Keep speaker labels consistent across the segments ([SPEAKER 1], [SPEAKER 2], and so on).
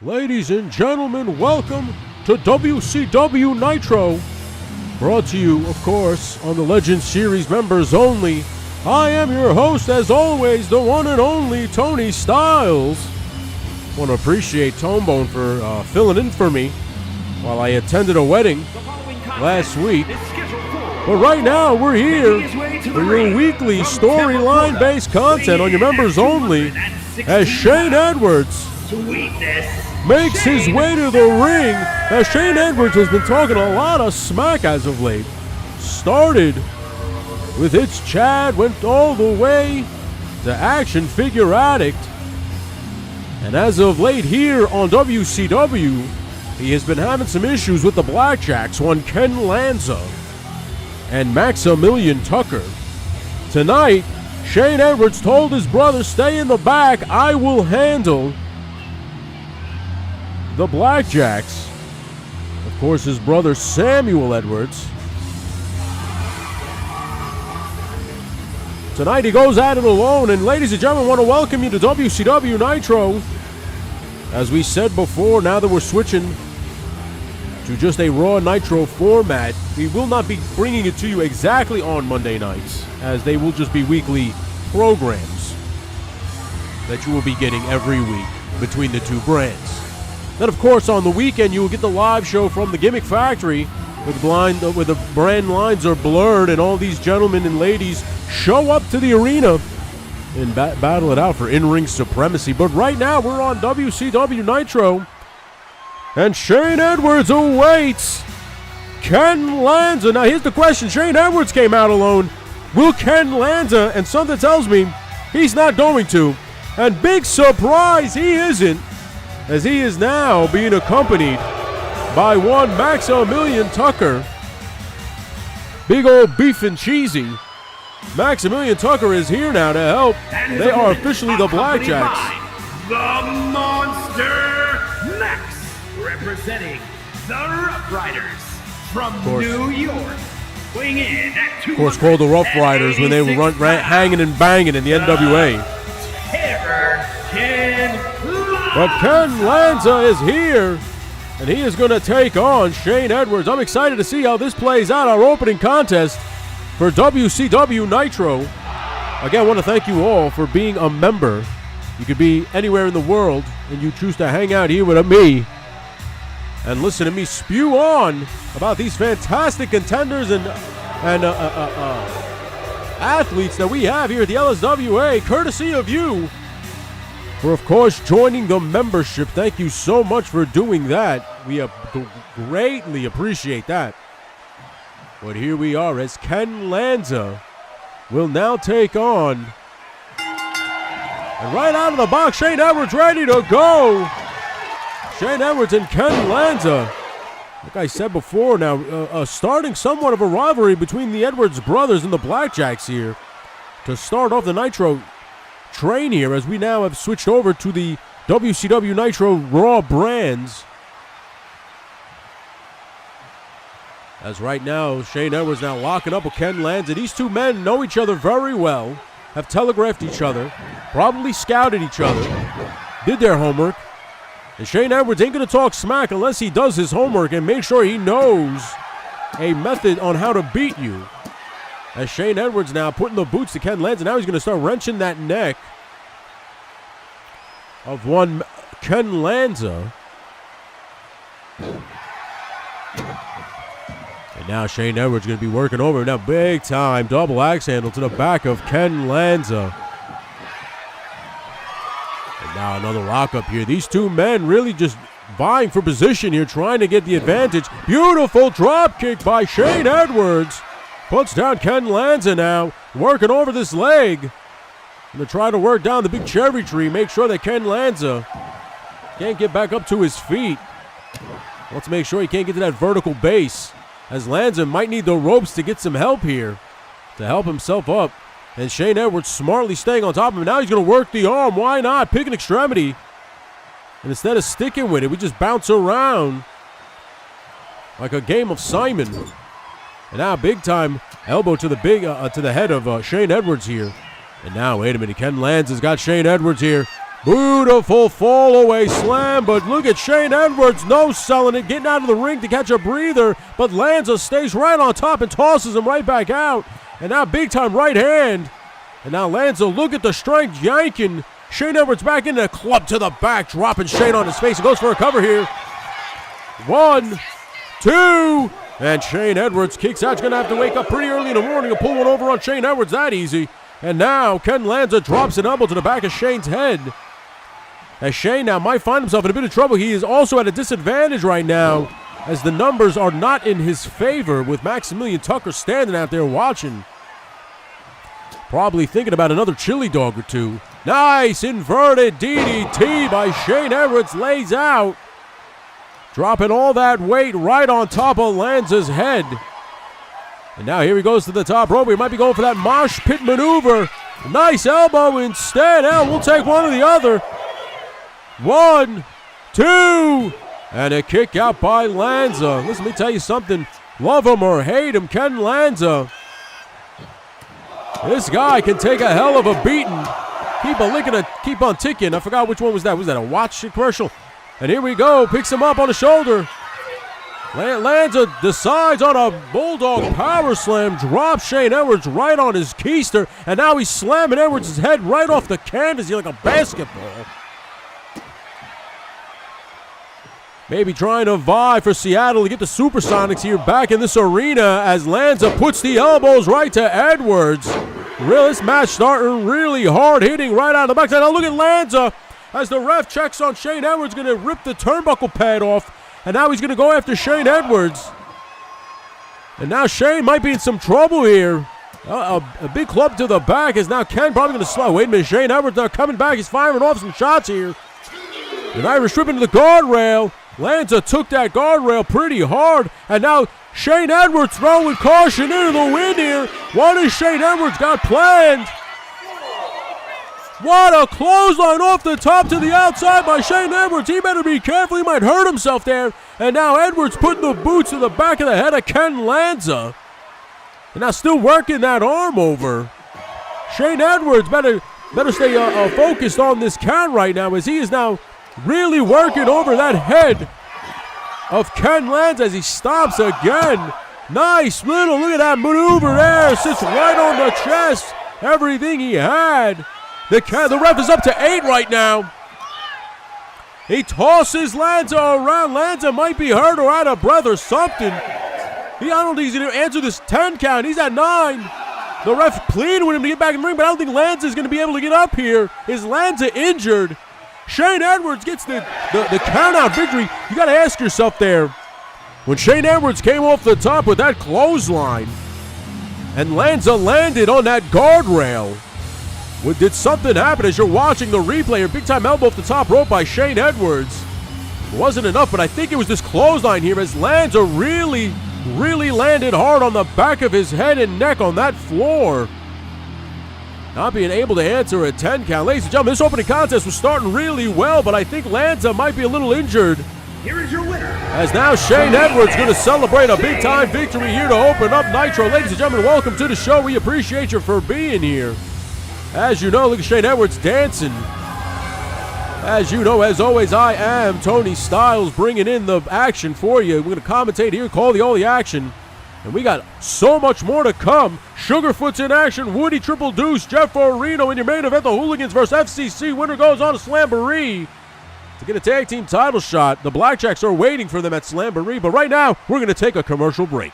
[SPEAKER 1] Ladies and gentlemen, welcome to WCW Nitro. Brought to you, of course, on the Legend Series members only. I am your host, as always, the one and only Tony Styles. Want to appreciate Tomebone for filling in for me while I attended a wedding last week. But right now, we're here for your weekly storyline-based content on your members only, as Shane Edwards makes his way to the ring. Now, Shane Edwards has been talking a lot of smack as of late. Started with It's Chad, went all the way to Action Figure Addict. And as of late here on WCW, he has been having some issues with the Blackjacks, one Ken Lanza and Maximilian Tucker. Tonight, Shane Edwards told his brother, stay in the back, I will handle the Blackjacks. Of course, his brother Samuel Edwards. Tonight he goes at it alone, and ladies and gentlemen, I want to welcome you to WCW Nitro. As we said before, now that we're switching to just a Raw Nitro format, we will not be bringing it to you exactly on Monday nights, as they will just be weekly programs that you will be getting every week between the two brands. Then, of course, on the weekend, you will get the live show from the Gimmick Factory, where the brand lines are blurred, and all these gentlemen and ladies show up to the arena and battle it out for in-ring supremacy. But right now, we're on WCW Nitro, and Shane Edwards awaits Ken Lanza. Now, here's the question. Shane Edwards came out alone. Will Ken Lanza? And something tells me he's not going to. And big surprise, he isn't, as he is now being accompanied by one Maximilian Tucker. Big old beef and cheesy. Maximilian Tucker is here now to help. They are officially the Blackjacks.
[SPEAKER 2] The Monster Max, representing the Rough Riders from New York. Weighing in at
[SPEAKER 1] of course, called the Rough Riders when they were hanging and banging in the NWA.
[SPEAKER 2] Terror Ken Lanza.
[SPEAKER 1] But Ken Lanza is here, and he is going to take on Shane Edwards. I'm excited to see how this plays out, our opening contest for WCW Nitro. Again, I want to thank you all for being a member. You could be anywhere in the world, and you choose to hang out here with me and listen to me spew on about these fantastic contenders and athletes that we have here at the LSWA, courtesy of you for, of course, joining the membership. Thank you so much for doing that. We greatly appreciate that. But here we are as Ken Lanza will now take on, and right out of the box, Shane Edwards ready to go. Shane Edwards and Ken Lanza, like I said before, now starting somewhat of a rivalry between the Edwards brothers and the Blackjacks here to start off the Nitro train here, as we now have switched over to the WCW Nitro Raw brands. As right now, Shane Edwards now locking up with Ken Lanza. These two men know each other very well, have telegraphed each other, probably scouted each other, did their homework. And Shane Edwards ain't going to talk smack unless he does his homework and make sure he knows a method on how to beat you. As Shane Edwards now putting the boots to Ken Lanza. Now he's going to start wrenching that neck of one Ken Lanza. And now Shane Edwards going to be working over. Now big time double axe handle to the back of Ken Lanza. And now another lockup here. These two men really just vying for position here, trying to get the advantage. Beautiful drop kick by Shane Edwards. Puts down Ken Lanza now, working over this leg. Going to try to work down the big cherry tree, make sure that Ken Lanza can't get back up to his feet. Let's make sure he can't get to that vertical base, as Lanza might need the ropes to get some help here to help himself up. And Shane Edwards smartly staying on top of him. Now he's going to work the arm. Why not? Pick an extremity. And instead of sticking with it, we just bounce around like a game of Simon. And now big time elbow to the to the head of Shane Edwards here. And now, wait a minute, Ken Lanza's got Shane Edwards here. Beautiful fall away slam, but look at Shane Edwards, no selling it, getting out of the ring to catch a breather, but Lanza stays right on top and tosses him right back out. And now big time right hand. And now Lanza, look at the strength, yanking Shane Edwards back into a club to the back, dropping Shane on his face. He goes for a cover here. 1, 2, and Shane Edwards kicks out. He's going to have to wake up pretty early in the morning and pull one over on Shane Edwards that easy. And now Ken Lanza drops an elbow to the back of Shane's head. As Shane now might find himself in a bit of trouble. He is also at a disadvantage right now as the numbers are not in his favor with Maximilian Tucker standing out there watching. Probably thinking about another chili dog or two. Nice inverted DDT by Shane Edwards, lays out. Dropping all that weight right on top of Lanza's head. And now here he goes to the top rope. He might be going for that mosh pit maneuver. Nice elbow instead. Now we'll take one or the other. 1, 2, and a kick out by Lanza. Listen, let me tell you something. Love him or hate him, Ken Lanza. This guy can take a hell of a beating. Keep on ticking. I forgot which one was that. Was that a watch commercial? And here we go. Picks him up on the shoulder. Lanza decides on a bulldog power slam. Drops Shane Edwards right on his keister. And now he's slamming Edwards' head right off the canvas like a basketball. Maybe trying to vie for Seattle to get the Supersonics here back in this arena as Lanza puts the elbows right to Edwards. This match starting really hard, hitting right out of the backside. Now look at Lanza as the ref checks on Shane Edwards, going to rip the turnbuckle pad off. And now he's going to go after Shane Edwards. And now Shane might be in some trouble here. A big club to the back is now Ken probably going to slow. Wait a minute, Shane Edwards now coming back. He's firing off some shots here. The Irish ripping to the guardrail. Lanza took that guardrail pretty hard, and now Shane Edwards throwing caution into the wind here. What has Shane Edwards got planned? What a clothesline off the top to the outside by Shane Edwards. He better be careful. He might hurt himself there. And now Edwards putting the boots to the back of the head of Ken Lanza. And now still working that arm over. Shane Edwards better stay focused on this count right now as he is now really working over that head of Ken Lanza as he stomps again. Nice little, look at that maneuver there. Sits right on the chest. Everything he had. The ref is up to 8 right now. He tosses Lanza around. Lanza might be hurt or out of breath or something. I don't think he's going to answer this 10 count. He's at 9. The ref pleaded with him to get back in the ring, but I don't think Lanza is going to be able to get up here. Is Lanza injured? Shane Edwards gets the count-out victory. You got to ask yourself there, when Shane Edwards came off the top with that clothesline and Lanza landed on that guardrail, did something happen as you're watching the replay? A big-time elbow off the top rope by Shane Edwards. It wasn't enough, but I think it was this clothesline here as Lanza really landed hard on the back of his head and neck on that floor. Not being able to answer a 10 count. Ladies and gentlemen, this opening contest was starting really well, but I think Lanza might be a little injured.
[SPEAKER 2] Here is your winner.
[SPEAKER 1] As now Shane Edwards going to celebrate a big-time victory here to open up Nitro. Ladies and gentlemen, welcome to the show. We appreciate you for being here. As you know, look at Shane Edwards dancing. As you know, as always, I am Tony Styles bringing in the action for you. We're going to commentate here, call all the action. And we got so much more to come. Sugarfoot's in action. Woody Triple Deuce, Jeff Orino in your main event. The Hooligans versus FCC. Winner goes on to Slamboree to get a tag team title shot. The Blackjacks are waiting for them at Slamboree. But right now, we're going to take a commercial break.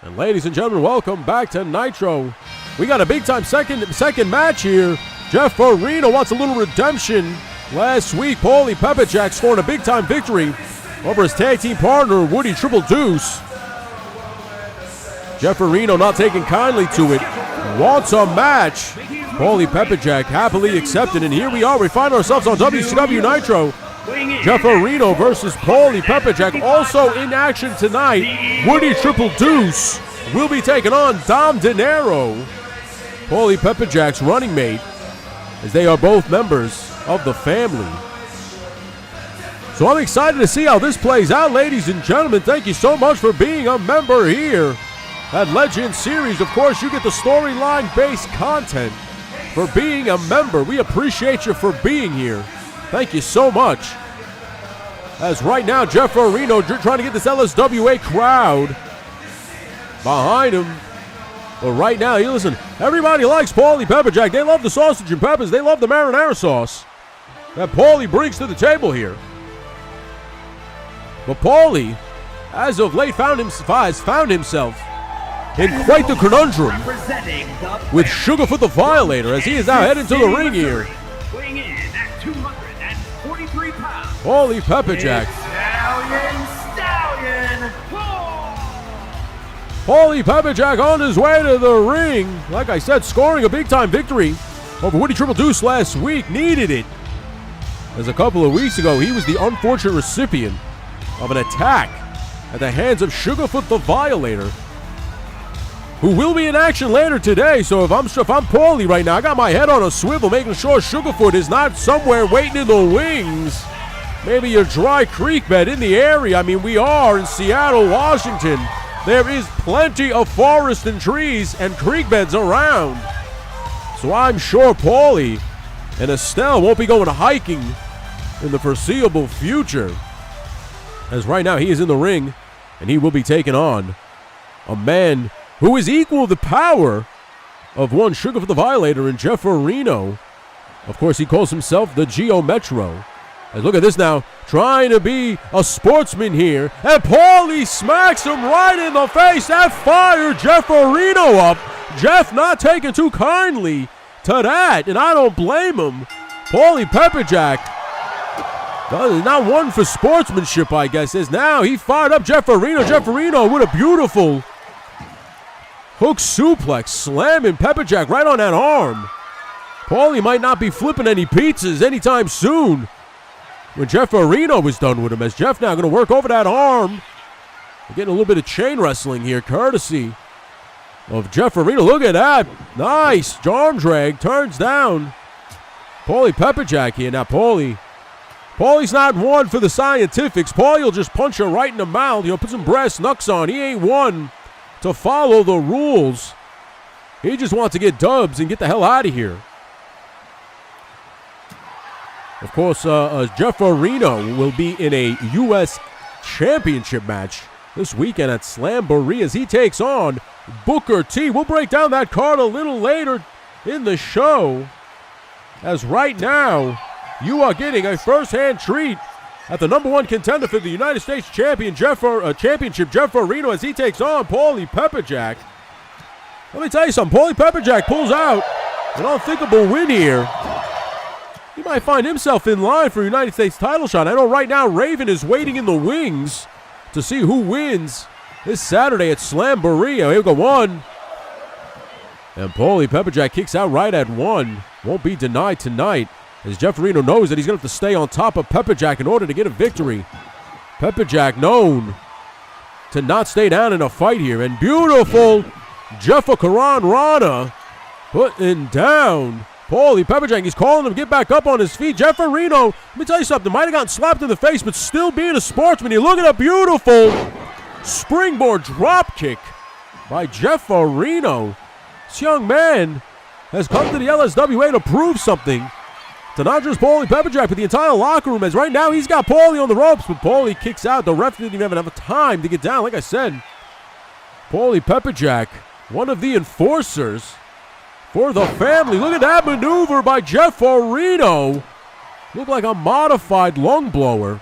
[SPEAKER 1] And ladies and gentlemen, welcome back to Nitro. We got a big-time second match here. Jeff Farina wants a little redemption. Last week, Paulie Pepperjack scored a big-time victory over his tag team partner, Woody Triple Deuce. Jeff Farina not taking kindly to it. Wants a match. Paulie Pepperjack happily accepted, and here we are. We find ourselves on WCW Nitro. Jeff Farina versus Paulie Pepperjack. Also in action tonight, Woody Triple Deuce will be taking on Dom De Niro, Paulie Pepperjack's running mate, as they are both members of the family. So I'm excited to see how this plays out, ladies and gentlemen. Thank you so much for being a member here at Legend Series. Of course, you get the storyline-based content for being a member. We appreciate you for being here. Thank you so much. As right now, Jeff Farina trying to get this LSWA crowd behind him. But right now, you listen, everybody likes Paulie Pepperjack. They love the sausage and peppers. They love the marinara sauce that Paulie brings to the table here. But Paulie, as of late, has found himself in quite the conundrum with Sugarfoot the Violator, as he is now heading to the ring here.
[SPEAKER 2] Weighing in at 243 pounds.
[SPEAKER 1] Paulie Pepperjack.
[SPEAKER 2] Stallion.
[SPEAKER 1] Paulie Pepperjack on his way to the ring. Like I said, scoring a big-time victory over Woody Triple Deuce last week. Needed it, as a couple of weeks ago, he was the unfortunate recipient of an attack at the hands of Sugarfoot the Violator, who will be in action later today. So if I'm Paulie right now, I got my head on a swivel, making sure Sugarfoot is not somewhere waiting in the wings. Maybe a dry creek bed in the area. I mean, we are in Seattle, Washington. There is plenty of forest and trees and creek beds around. So I'm sure Paulie and Estelle won't be going hiking in the foreseeable future, as right now he is in the ring and he will be taking on a man who is equal to the power of one Sugarfoot the Violator and Jeff Farina. Of course, he calls himself the Geo Metro. And look at this now, trying to be a sportsman here. And Paulie smacks him right in the face. That fired Jeff Farina up. Jeff not taking too kindly to that, and I don't blame him. Paulie Pepperjack, not one for sportsmanship, I guess, is now he fired up Jeff Farina. Jeff Farina with a beautiful hook suplex, slamming Pepperjack right on that arm. Paulie might not be flipping any pizzas anytime soon when Jeff Farina was done with him, as Jeff now going to work over that arm. We're getting a little bit of chain wrestling here, courtesy of Jeff Farina. Look at that. Nice arm drag, turns down Paulie Pepperjack here. Now Paulie's not one for the scientifics. Paulie will just punch her right in the mouth, put some brass knucks on. He ain't one to follow the rules. He just wants to get dubs and get the hell out of here. Of course, Jeff Farina will be in a U.S. Championship match this weekend at Slamboree as he takes on Booker T. We'll break down that card a little later in the show, as right now you are getting a first-hand treat at the #1 contender for the United States Championship, Jeff Farina, as he takes on Paulie Pepperjack. Let me tell you something, Paulie Pepperjack pulls out an unthinkable win here. He might find himself in line for a United States title shot. I know right now Raven is waiting in the wings to see who wins this Saturday at Slamboree. Here we go, one. And Paulie Pepperjack kicks out right at one. Won't be denied tonight, as Jeff Farina knows that he's going to have to stay on top of Pepperjack in order to get a victory. Pepperjack known to not stay down in a fight here. And beautiful Jeffa Karan Rana putting down Paulie Pepperjack. He's calling him to get back up on his feet. Jeff Farina, let me tell you something, might have gotten slapped in the face, but still being a sportsman. You look at a beautiful springboard drop kick by Jeff Farina. This young man has come to the LSWA to prove something to not just Paulie Pepperjack, but the entire locker room, as right now he's got Paulie on the ropes, but Paulie kicks out. The ref didn't even have enough time to get down. Like I said, Paulie Pepperjack, one of the enforcers for the family. Look at that maneuver by Jeff Farina. Looked like a modified lung blower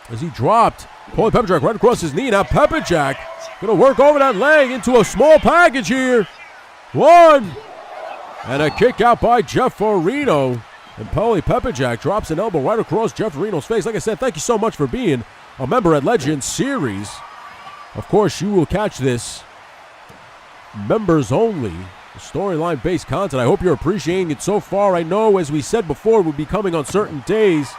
[SPEAKER 1] as he dropped Paulie Pepperjack right across his knee. Now Pepperjack Gonna work over that leg into a small package here. 1. And a kick out by Jeff Farino. And Paulie Pepperjack drops an elbow right across Jeff Farino's face. Like I said, thank you so much for being a member at Legends Series. Of course, you will catch this members only, storyline based content. I hope you're appreciating it so far. I know, as we said before, it would be coming on certain days.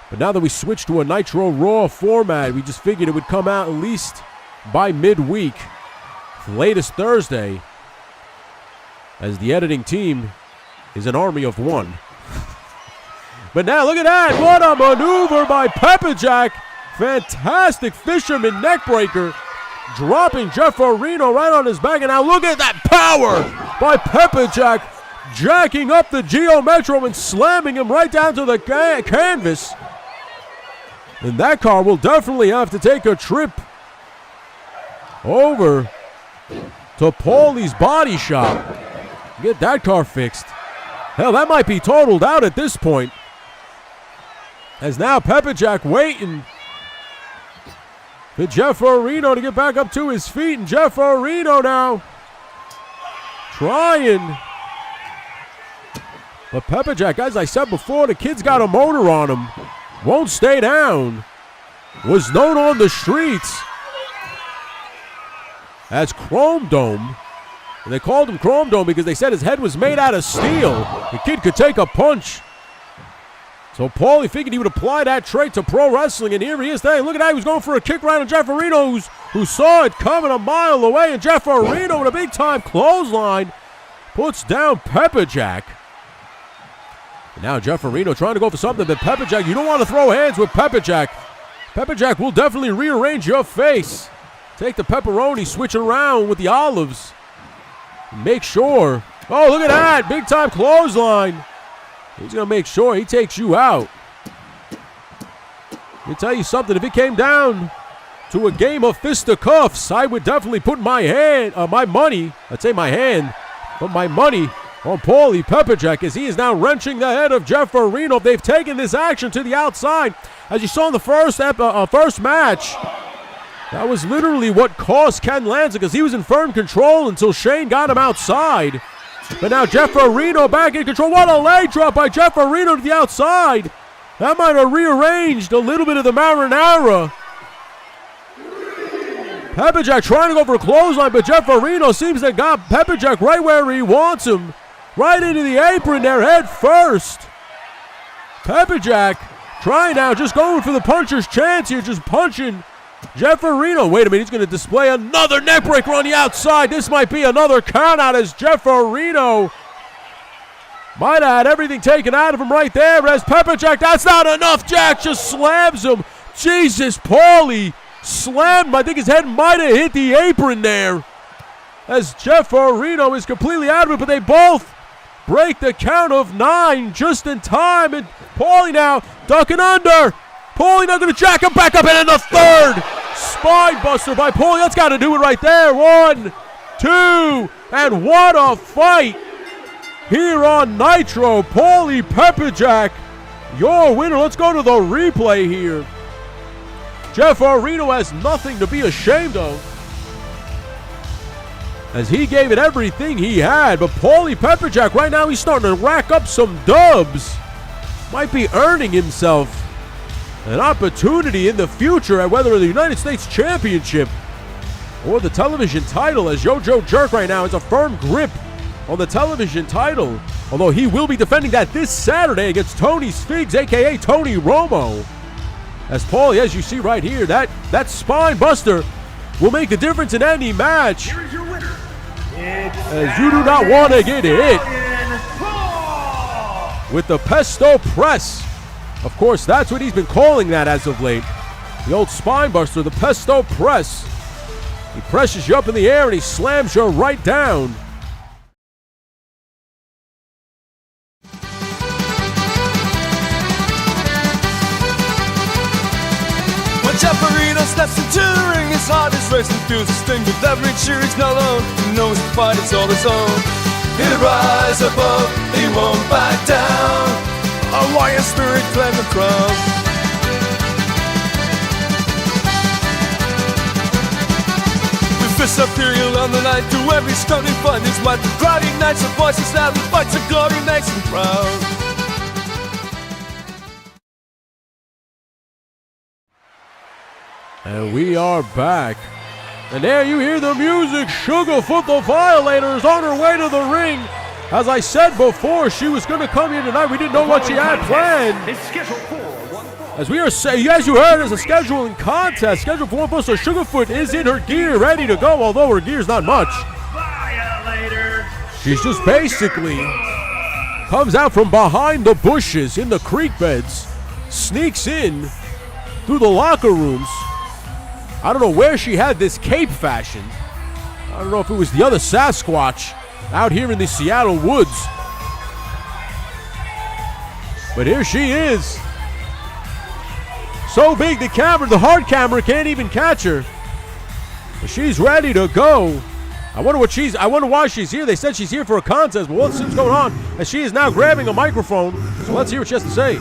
[SPEAKER 1] But now that we switched to a Nitro Raw format, we just figured it would come out at least by midweek, latest Thursday, as the editing team is an army of one. But now look at that. What a maneuver by Pepperjack. Fantastic fisherman neckbreaker. Dropping Jeff Farino right on his back. And now look at that power by Pepperjack. Jacking up the Geo Metro and slamming him right down to the canvas. And that car will definitely have to take a trip over to Paulie's body shop. Get that car fixed. Hell, that might be totaled out at this point. As now Pepperjack waiting for Jeff Farino to get back up to his feet. And Jeff Farino now trying. But Pepperjack, as I said before, the kid's got a motor on him. Won't stay down. Was known on the streets as Chrome Dome. And they called him Chrome Dome because they said his head was made out of steel. The kid could take a punch. So Paulie figured he would apply that trait to pro wrestling, and here he is today. Look at that, he was going for a kick right on Jeff Farino, who saw it coming a mile away, and Jeff Farino with a big-time clothesline puts down Pepperjack. And now Jeff Farino trying to go for something, but Pepperjack, you don't want to throw hands with Pepperjack. Pepperjack will definitely rearrange your face. Take the pepperoni, switch it around with the olives. Make sure. Oh, look at that, big-time clothesline. He's going to make sure he takes you out. Let me tell you something. If it came down to a game of fisticuffs, I would definitely put my money, I'd say my hand, but my money on Paulie Pepperjack, as he is now wrenching the head of Jeff Farino. They've taken this action to the outside. As you saw in the first match, that was literally what cost Ken Lanza, because he was in firm control until Shane got him outside. But now Jeff Farino back in control. What a leg drop by Jeff Farino to the outside. That might have rearranged a little bit of the marinara. Pepperjack trying to go for a clothesline, but Jeff Farino seems to have got Pepperjack right where he wants him. Right into the apron there, head first. Pepperjack trying now, just going for the puncher's chance here, just punching Jeff Farino. Wait a minute, he's going to display another neckbreaker on the outside. This might be another countout as Jeff Farino might have had everything taken out of him right there. As Pepperjack, that's not enough. Jack just slams him. Jesus, Paulie slammed him. I think his head might have hit the apron there. As Jeff Farino is completely out of it, but they both break the count of 9 just in time. And Paulie now ducking under. Paulie now going to jack him back up, and then the third spine buster by Paulie. That's got to do it right there. 1, 2, and what a fight here on Nitro. Paulie Pepperjack, your winner. Let's go to the replay here. Jeff Farino has nothing to be ashamed of, as he gave it everything he had. But Paulie Pepperjack, right now, he's starting to rack up some dubs. Might be earning himself an opportunity in the future at whether the United States Championship or the television title, as Yojo Jerk right now has a firm grip on the television title, although he will be defending that this Saturday against Tony Sfigs, a.k.a. Tony Romo. As Paulie, as you see right here, that spine buster will make the difference in any match,
[SPEAKER 2] Here is your winner.
[SPEAKER 1] as you do not want to get hit with the pesto press. Of course, that's what he's been calling that as of late. The old spine buster, the pesto press. He presses you up in the air and he slams you right down.
[SPEAKER 3] When Jeff Farino steps into the ring, his heart is racing through the sting. With every cheer he's not alone, he knows the fight is all his own. He'll rise above, he won't back down. A warrior spirit claim the crown. Miss Imperial on the line to every stunning fun is what the cloudy nights of voices now the fights of glory nice and proud.
[SPEAKER 1] And we are back. And there you hear the music. Sugarfoot the Violator is on her way to the ring. As I said before, she was going to come here tonight. We didn't know what she had planned.
[SPEAKER 2] It's scheduled for one fall.
[SPEAKER 1] As we are saying, as you heard, it's a scheduling contest. Scheduled for one fall, so Sugarfoot is in her gear, ready to go, although her gear's not much.
[SPEAKER 2] Violator.
[SPEAKER 1] She's just basically comes out from behind the bushes in the creek beds, sneaks in through the locker rooms. I don't know where she had this cape fashioned. I don't know if it was the other Sasquatch out here in the Seattle woods. But here she is. So big the hard camera can't even catch her. But she's ready to go. I wonder why she's here. They said she's here for a contest, but what's going on? And she is now grabbing a microphone. So let's hear what she has to say.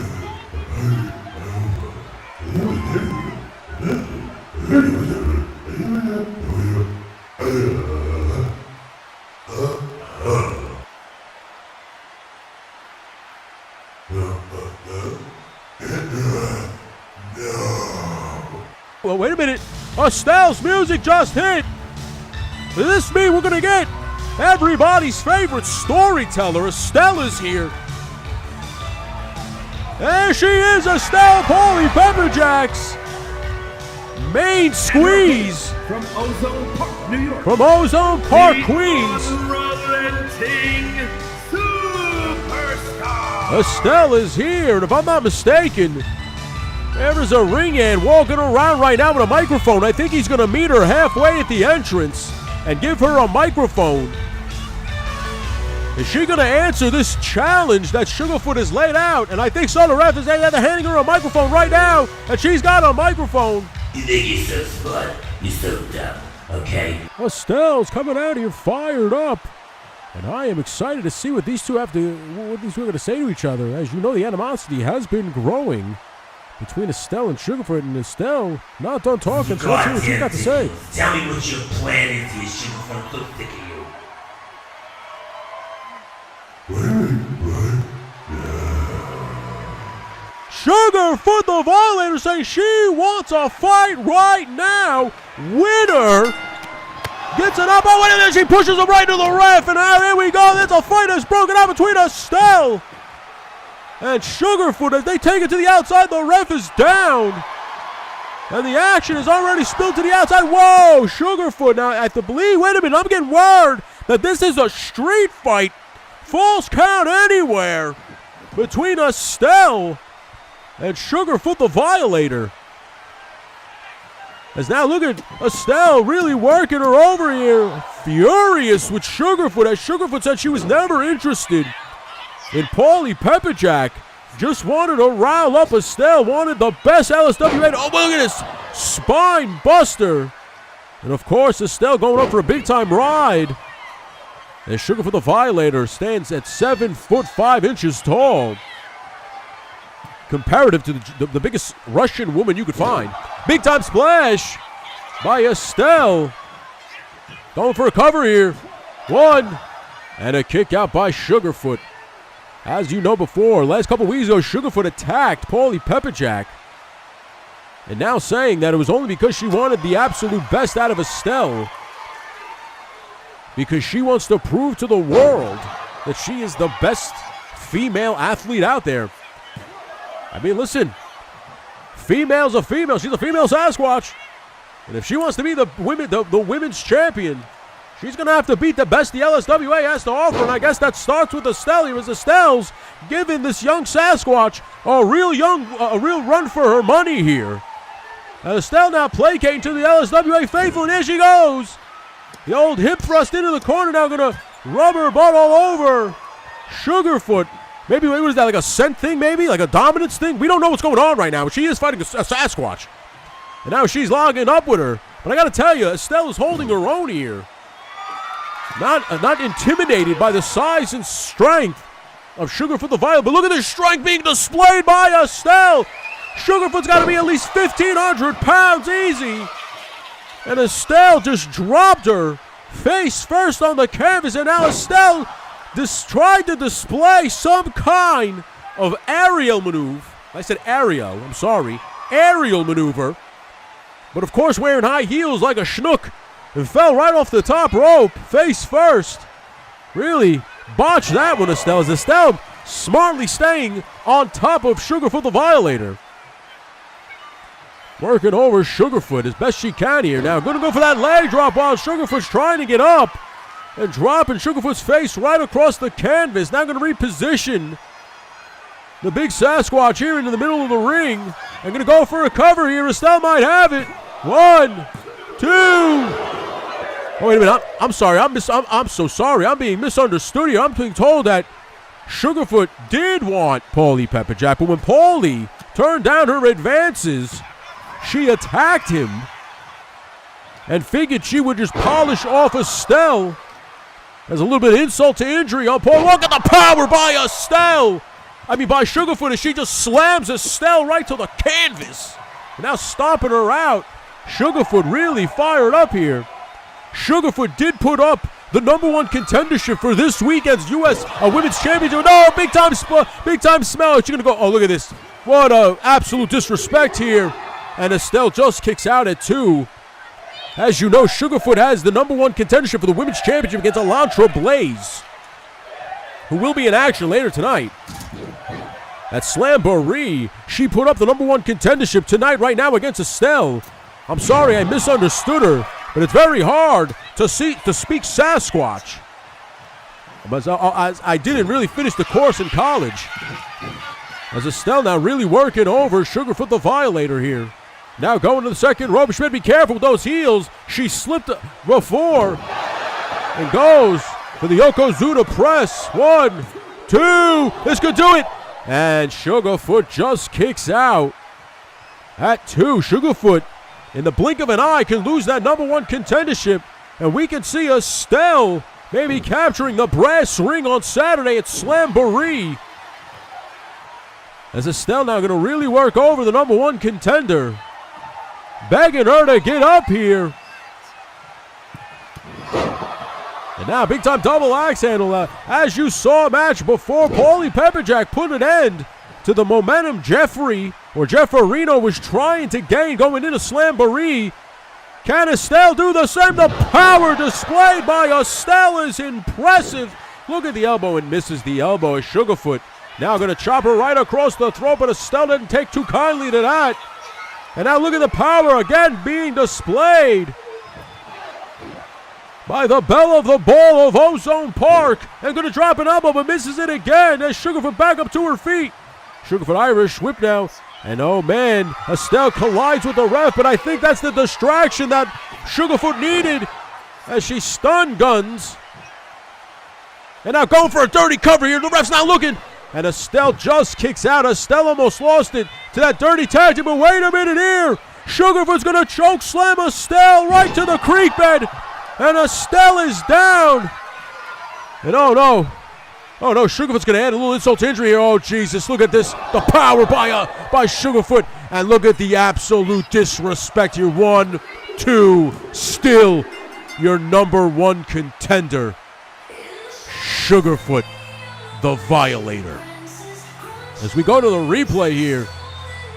[SPEAKER 1] Well, wait a minute. Estelle's music just hit. Does this mean we're going to get everybody's favorite storyteller? Estelle is here. There she is, Estelle Paulie Pepperjacks. Main squeeze.
[SPEAKER 2] From Ozone Park, New York.
[SPEAKER 1] From Ozone Park,
[SPEAKER 2] The
[SPEAKER 1] Queens.
[SPEAKER 2] unrelenting superstar.
[SPEAKER 1] Estelle is here, and if I'm not mistaken, there is a ring hand walking around right now with a microphone. I think he's going to meet her halfway at the entrance and give her a microphone. Is she going to answer this challenge that Sugarfoot has laid out? And I think so. The ref is handing her a microphone right now, and she's got a microphone.
[SPEAKER 4] You think you're so smart? You're so dumb, okay?
[SPEAKER 1] Estelle's coming out here fired up. And I am excited to see what these two are going to say to each other. As you know, the animosity has been growing between Estelle and Sugarfoot, and Estelle not done talking, so let's hear what she's got to say.
[SPEAKER 4] Tell me what your plan is here, Sugarfoot. Look thick at you.
[SPEAKER 1] Sugarfoot the Violator saying she wants a fight right now. Winner gets it up. Oh, wait a minute. She pushes him right to the ref. And here we go. There's a fight that's broken out between Estelle and Sugarfoot. As they take it to the outside, the ref is down. And the action is already spilled to the outside. Whoa, Sugarfoot. Now, at the believe, wait a minute. I'm getting word that this is a street fight. False count anywhere between Estelle and Sugarfoot the Violator. As now look at Estelle really working her over here. Furious with Sugarfoot, as Sugarfoot said she was never interested in Paulie Pepperjack. Just wanted to rile up Estelle, wanted the best LSWA. Oh, look at this spine buster. And of course, Estelle going up for a big time ride. And Sugarfoot the Violator stands at 7'5" tall. Comparative to the biggest Russian woman you could find. Big time splash by Estelle. Going for a cover here. One. And a kick out by Sugarfoot. As you know before, last couple weeks ago, Sugarfoot attacked Paulie Pepperjack. And now saying that it was only because she wanted the absolute best out of Estelle. Because she wants to prove to the world that she is the best female athlete out there. I mean, listen, female's a female. She's a female Sasquatch. And if she wants to be the women's champion, she's going to have to beat the best the LSWA has to offer. And I guess that starts with Estelle. It was Estelle's giving this young Sasquatch a real run for her money here. And Estelle now placating to the LSWA faithful, and here she goes. The old hip thrust into the corner, now going to rub her butt all over Sugarfoot. Maybe, what is that, like a scent thing maybe? Like a dominance thing? We don't know what's going on right now, but she is fighting a Sasquatch. And now she's logging up with her. But I got to tell you, Estelle is holding her own here. Not intimidated by the size and strength of Sugarfoot the Violator. But look at the strength being displayed by Estelle. Sugarfoot's got to be at least 1,500 pounds easy. And Estelle just dropped her face first on the canvas. And now Estelle tried to display some kind of aerial maneuver. I said aerial, I'm sorry. Aerial maneuver. But of course wearing high heels like a schnook. And fell right off the top rope, face first. Really botched that one, Estelle. As Estelle smartly staying on top of Sugarfoot the Violator. Working over Sugarfoot as best she can here. Now going to go for that leg drop while Sugarfoot's trying to get up. And dropping Sugarfoot's face right across the canvas. Now going to reposition the big Sasquatch here into the middle of the ring. And going to go for a cover here. Estelle might have it. 1, 2... Oh, wait a minute. I'm sorry. I'm so sorry. I'm being misunderstood here. I'm being told that Sugarfoot did want Paulie Pepperjack, but when Paulie turned down her advances, she attacked him and figured she would just polish off Estelle. There's a little bit of insult to injury on Paul. Look at the power by Estelle. By Sugarfoot as she just slams Estelle right to the canvas. And now stomping her out. Sugarfoot really fired up here. Sugarfoot did put up the #1 contendership for this weekend's U.S. Women's Championship. No, big time smell. She's going to go, oh, look at this. What a absolute disrespect here. And Estelle just kicks out at 2. As you know, Sugarfoot has the #1 contendership for the Women's Championship against Elantra Blaze, who will be in action later tonight. At Slamboree, she put up the #1 contendership tonight right now against Estelle. I'm sorry, I misunderstood her. But it's very hard to speak Sasquatch. But I didn't really finish the course in college. As Estelle now really working over Sugarfoot the Violator here. Now going to the second rope. She better be careful with those heels. She slipped before and goes for the Yokozuna press. 1, 2. This could do it. And Sugarfoot just kicks out at 2. Sugarfoot, in the blink of an eye, can lose that #1 contendership. And we can see Estelle maybe capturing the brass ring on Saturday at Slamboree. As Estelle now going to really work over the #1 contender. Begging her to get up here. And now big time double axe handle. As you saw a match before, Paulie Pepperjack put an end to the momentum Jefferino was trying to gain going into Slamboree. Can Estelle do the same? The power displayed by Estelle is impressive. Look at the elbow and misses the elbow as Sugarfoot now going to chop her right across the throat, but Estelle didn't take too kindly to that. And now look at the power again being displayed by the belle of the ball of Ozone Park. And going to drop an elbow, but misses it again as Sugarfoot back up to her feet. Sugarfoot Irish whip now. And oh man, Estelle collides with the ref, but I think that's the distraction that Sugarfoot needed as she stun guns. And now going for a dirty cover here. The ref's not looking. And Estelle just kicks out. Estelle almost lost it to that dirty tag team, but wait a minute here. Sugarfoot's going to choke slam Estelle right to the creek bed. And Estelle is down. And oh no, Sugarfoot's going to add a little insult to injury here. Oh, Jesus, look at this. The power by Sugarfoot. And look at the absolute disrespect here. 1, 2, still your #1 contender, Sugarfoot the Violator. As we go to the replay here,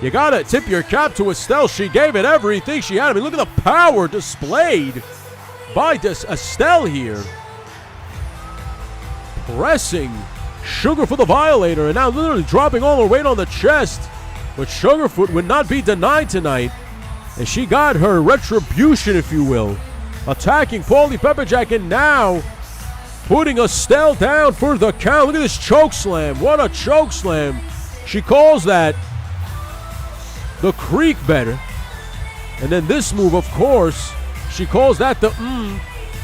[SPEAKER 1] you got to tip your cap to Estelle. She gave it everything she had. Look at the power displayed by Estelle here. Pressing Sugarfoot the Violator, and now literally dropping all her weight on the chest. But Sugarfoot would not be denied tonight, and she got her retribution, if you will. Attacking Paulie Pepperjack, and now putting Estelle down for the count. Look at this choke slam. What a choke slam. She calls that the creek bed. And then this move, of course, she calls that the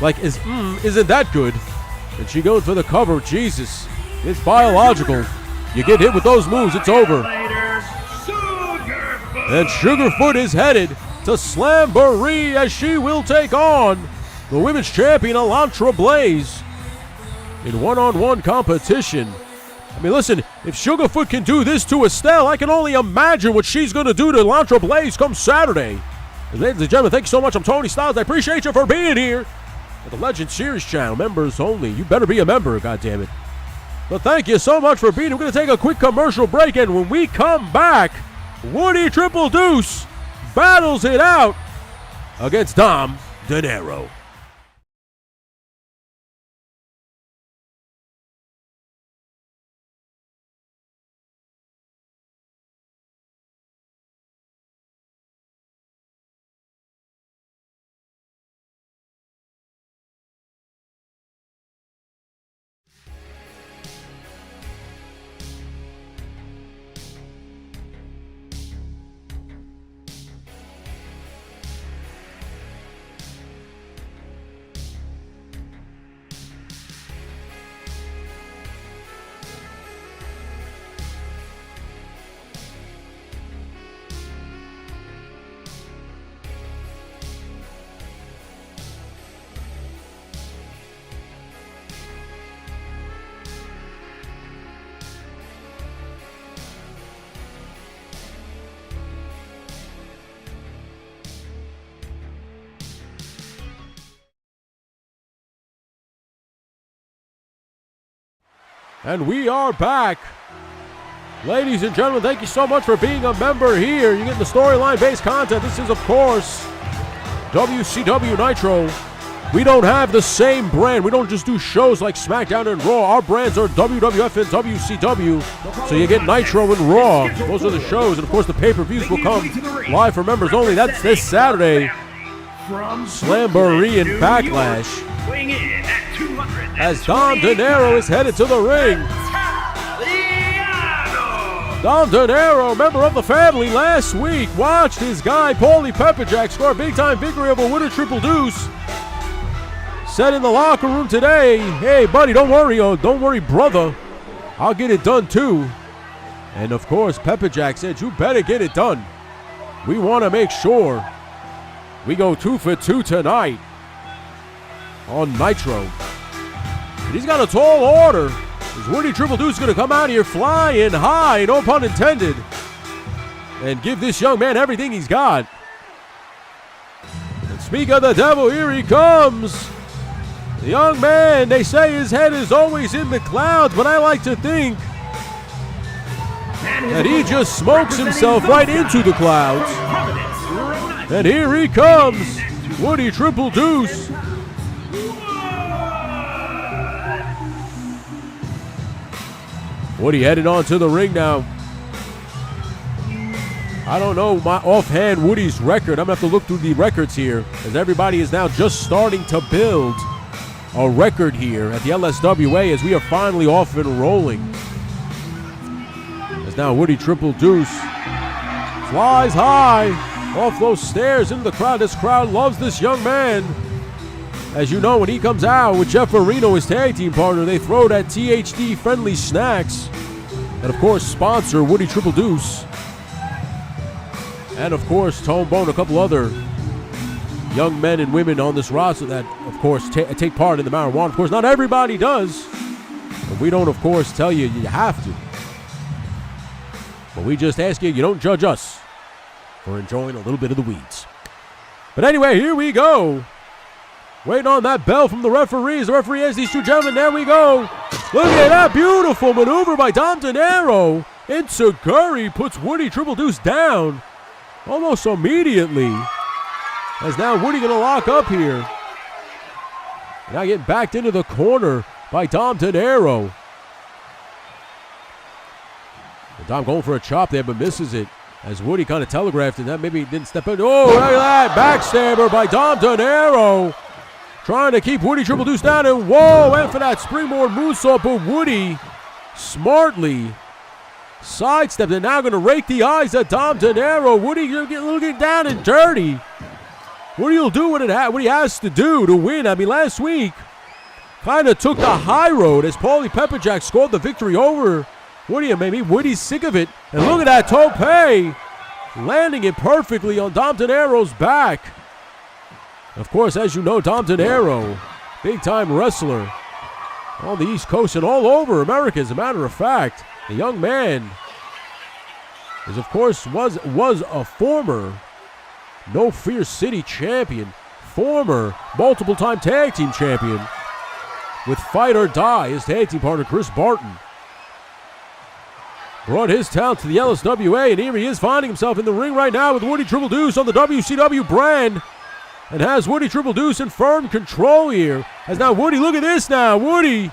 [SPEAKER 1] isn't that good? And she goes for the cover. Jesus, it's biological. You get hit with those moves, it's over. And Sugarfoot is headed to Slamboree as she will take on the women's champion Elantra Blaze in one-on-one competition. Listen, if Sugarfoot can do this to Estelle, I can only imagine what she's going to do to Elantra Blaze come Saturday. Ladies and gentlemen, thank you so much. I'm Tony Styles. I appreciate you for being here at the Legend Series channel. Members only. You better be a member, goddammit. But thank you so much for being here. We're going to take a quick commercial break, and when we come back, Woody Triple Deuce battles it out against Dom De Niro. And we are back. Ladies and gentlemen, thank you so much for being a member here. You're getting the storyline-based content. This is, of course, WCW Nitro. We don't have the same brand. We don't just do shows like SmackDown and Raw. Our brands are WWF and WCW. So you get Nitro and Raw. Those are the shows. And, of course, the pay-per-views will come live for members only. That's this Saturday. Slamboree and Backlash.
[SPEAKER 2] Weighing in at 200.
[SPEAKER 1] As Dom De Niro is headed to the ring. Dom De Niro, member of the family, last week watched his guy Paulie Pepperjack score a big-time victory over Woody Triple Deuce. Said in the locker room today, "Hey, buddy, don't worry, brother. I'll get it done too." And of course, Pepperjack said, "You better get it done. We want to make sure we go 2 for 2 tonight on Nitro." And he's got a tall order. Is Woody Triple Deuce going to come out here flying high, no pun intended, and give this young man everything he's got? And speak of the devil, here he comes. The young man, they say his head is always in the clouds, but I like to think that he just smokes himself right into the clouds. And here he comes, Woody Triple Deuce. Woody headed on to the ring now. I don't know my offhand Woody's record. I'm going to have to look through the records here, as everybody is now just starting to build a record here at the LSWA, as we are finally off and rolling. As now Woody Triple Deuce flies high off those stairs into the crowd. This crowd loves this young man. As you know, when he comes out with Jeff Marino, his tag team partner, they throw that THD friendly snacks that, of course, sponsor Woody Triple Deuce. And, of course, Tone Bone, a couple other young men and women on this roster that, of course, take part in the marijuana. Of course, not everybody does. And we don't, of course, tell you you have to. But we just ask you don't judge us for enjoying a little bit of the weeds. But anyway, here we go. Waiting on that bell from the referees. The referee has these two gentlemen. There we go. Look at that beautiful maneuver by Dom De Niro. Insecurity puts Woody Triple Deuce down almost immediately. As now Woody going to lock up here. Now getting backed into the corner by Dom De Niro. And Dom going for a chop there, but misses it. As Woody kind of telegraphed it. That maybe he didn't step in. Oh, look at that. Backstabber by Dom De Niro. Trying to keep Woody Triple Deuce down, and whoa, went for that springboard moonsault, but Woody smartly sidestepped and now going to rake the eyes at Dom De Niro. Woody looking down and dirty. Woody will do what he has to do to win. I mean, last week kind of took the high road as Paulie Pepperjack scored the victory over Woody, and maybe Woody's sick of it. And look at that tope, landing it perfectly on Dom De Niro's back. Of course, as you know, Dom De Niro, big-time wrestler on the East Coast and all over America, as a matter of fact. The young man is, of course, was a former No Fear City champion, former multiple-time tag team champion, with Fight or Die, his tag team partner Chris Barton. Brought his talent to the LSWA, and here he is finding himself in the ring right now with Woody Triple Deuce on the WCW brand, and has Woody Triple Deuce in firm control here. As now Woody, look at this now, Woody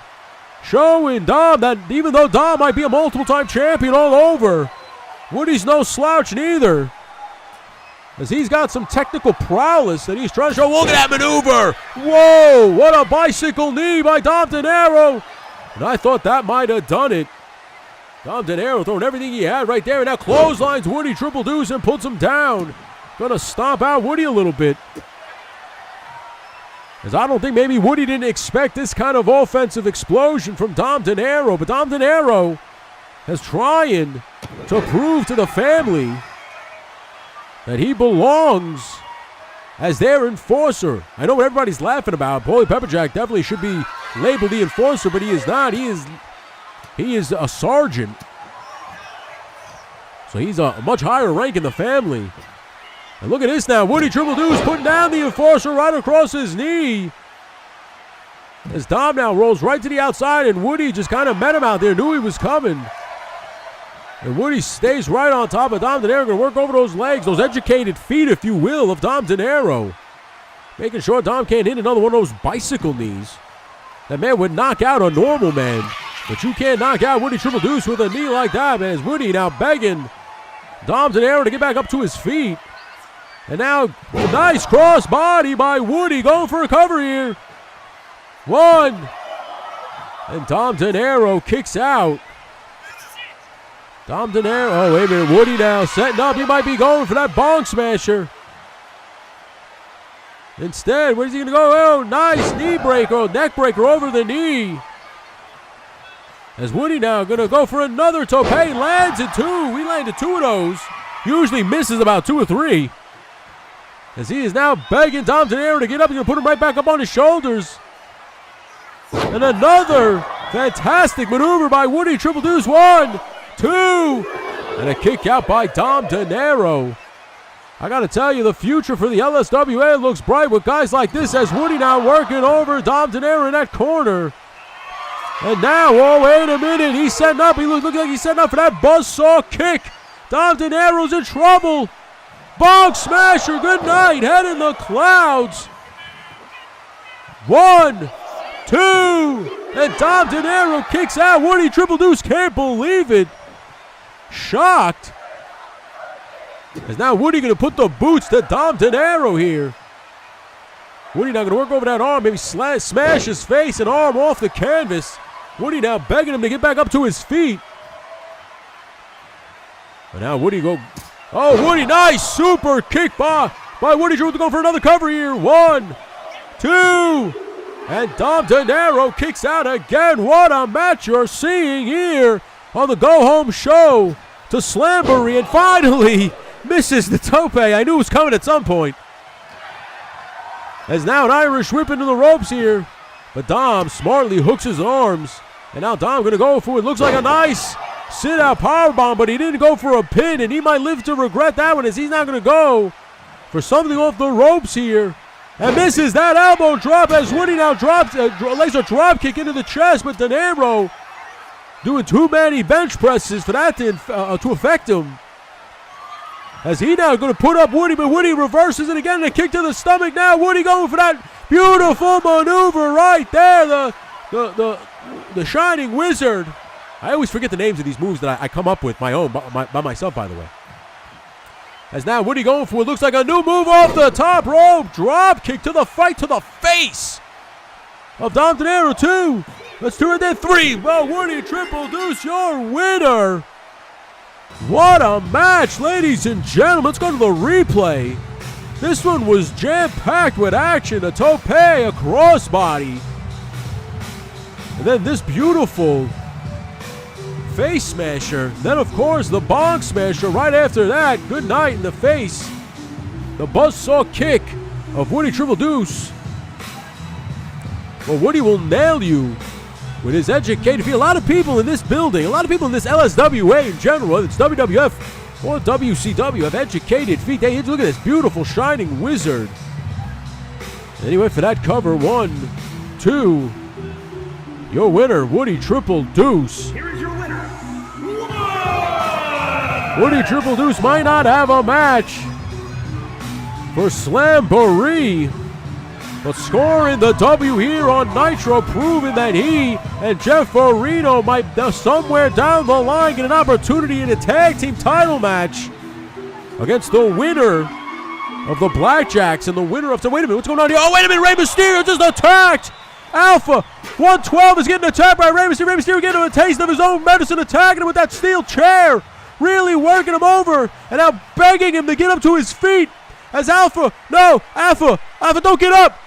[SPEAKER 1] showing Dom that even though Dom might be a multiple-time champion all over, Woody's no slouch neither, as he's got some technical prowess that he's trying to show. Look at that maneuver! Whoa, what a bicycle knee by Dom Dinero, and I thought that might have done it. Dom Dinero throwing everything he had right there, and now clotheslines Woody Triple Deuce and puts him down. Gonna stomp out Woody a little bit, as I don't think maybe Woody didn't expect this kind of offensive explosion from Dom Dinero, but Dom Dinero is trying to prove to the family that he belongs as their enforcer. I know what everybody's laughing about. Paulie Pepperjack definitely should be labeled the enforcer, but he is not. He is a sergeant. So he's a much higher rank in the family. And look at this now. Woody Triple Deuce putting down the enforcer right across his knee, as Dom now rolls right to the outside, and Woody just kind of met him out there, knew he was coming. And Woody stays right on top of Dom Dinero, going to work over those legs, those educated feet, if you will, of Dom Dinero. Making sure Dom can't hit another one of those bicycle knees. That man would knock out a normal man, but you can't knock out Woody Triple Deuce with a knee like that, man. As Woody now begging Dom Dinero to get back up to his feet. And now a nice cross body by Woody, going for a cover here. One. And Dom Dinero kicks out. Dom Dinero, oh wait a minute, Woody now setting up. He might be going for that bong smasher. Instead, where's he going to go? Oh, nice knee breaker, neck breaker over the knee. As Woody now going to go for another tope, lands it two. He landed two of those. Usually misses about two or three. As he is now begging Dom Dinero to get up. He's going to put him right back up on his shoulders. And another fantastic maneuver by Woody Triple Deuce. 1, 2, and a kick out by Dom Dinero. I got to tell you, the future for the LSWA looks bright with guys like this, as Woody now working over Dom Dinero in that corner. And now, oh, wait a minute. He's setting up. He looks like he's setting up for that buzzsaw kick. Dom Dinero's in trouble. Bong smasher, good night. Head in the clouds. 1, 2, and Dom Dinero kicks out. Woody Triple Deuce can't believe it. Shocked. As now Woody going to put the boots to Dom Dinero here. Woody now going to work over that arm, maybe smash his face and arm off the canvas. Woody now begging him to get back up to his feet. But now Woody go. Oh, Woody, nice super kick by Woody Triple to go for another cover here. 1, 2, and Dom Dinero kicks out again. What a match you're seeing here on the Go Home Show to Slamboree, and finally misses the tope. I knew it was coming at some point. As now an Irish whip into the ropes here, but Dom smartly hooks his arms, and now Dom going to go for it. Looks like a nice sit-out powerbomb, but he didn't go for a pin, and he might live to regret that one, as he's not going to go for something off the ropes here, and misses that elbow drop, as Woody now lays a drop kick into the chest, but Dinero doing too many bench presses for that to affect him. As he now going to put up Woody, but Woody reverses it again, and a kick to the stomach. Now Woody going for that beautiful maneuver right there, the Shining Wizard. I always forget the names of these moves that I come up with by myself, by the way. As now Woody going for what looks like a new move off the top rope. Drop kick to the face of Dom Dinero. 2. Let's do it then. 3. Well, Woody Triple Deuce, your winner. What a match, ladies and gentlemen. Let's go to the replay. This one was jam-packed with action. A tope, a crossbody. And then this beautiful face smasher. Then, of course, the bong smasher right after that. Good night in the face. The buzzsaw kick of Woody Triple Deuce. Well, Woody will nail you with his educated feel. A lot of people in this building, a lot of people in this LSWA in general, whether it's WWF, or WCW have educated feet. Hey, look at this beautiful shining wizard. And he went for that cover. 1, 2. Your winner, Woody Triple Deuce.
[SPEAKER 2] Here is your winner.
[SPEAKER 1] Woody Triple Deuce might not have a match for Slamboree, but scoring the W here on Nitro, proving that he and Jeff Farino might somewhere down the line get an opportunity in a tag team title match against the winner of the Blackjacks and the winner of... Wait a minute, what's going on here? Oh, wait a minute, Rey Mysterio just attacked! Alpha 112 is getting attacked by Rey Mysterio. Rey Mysterio getting a taste of his own medicine, attacking him with that steel chair. Really working him over and now begging him to get up to his feet. As Alpha, no, Alpha, don't get up.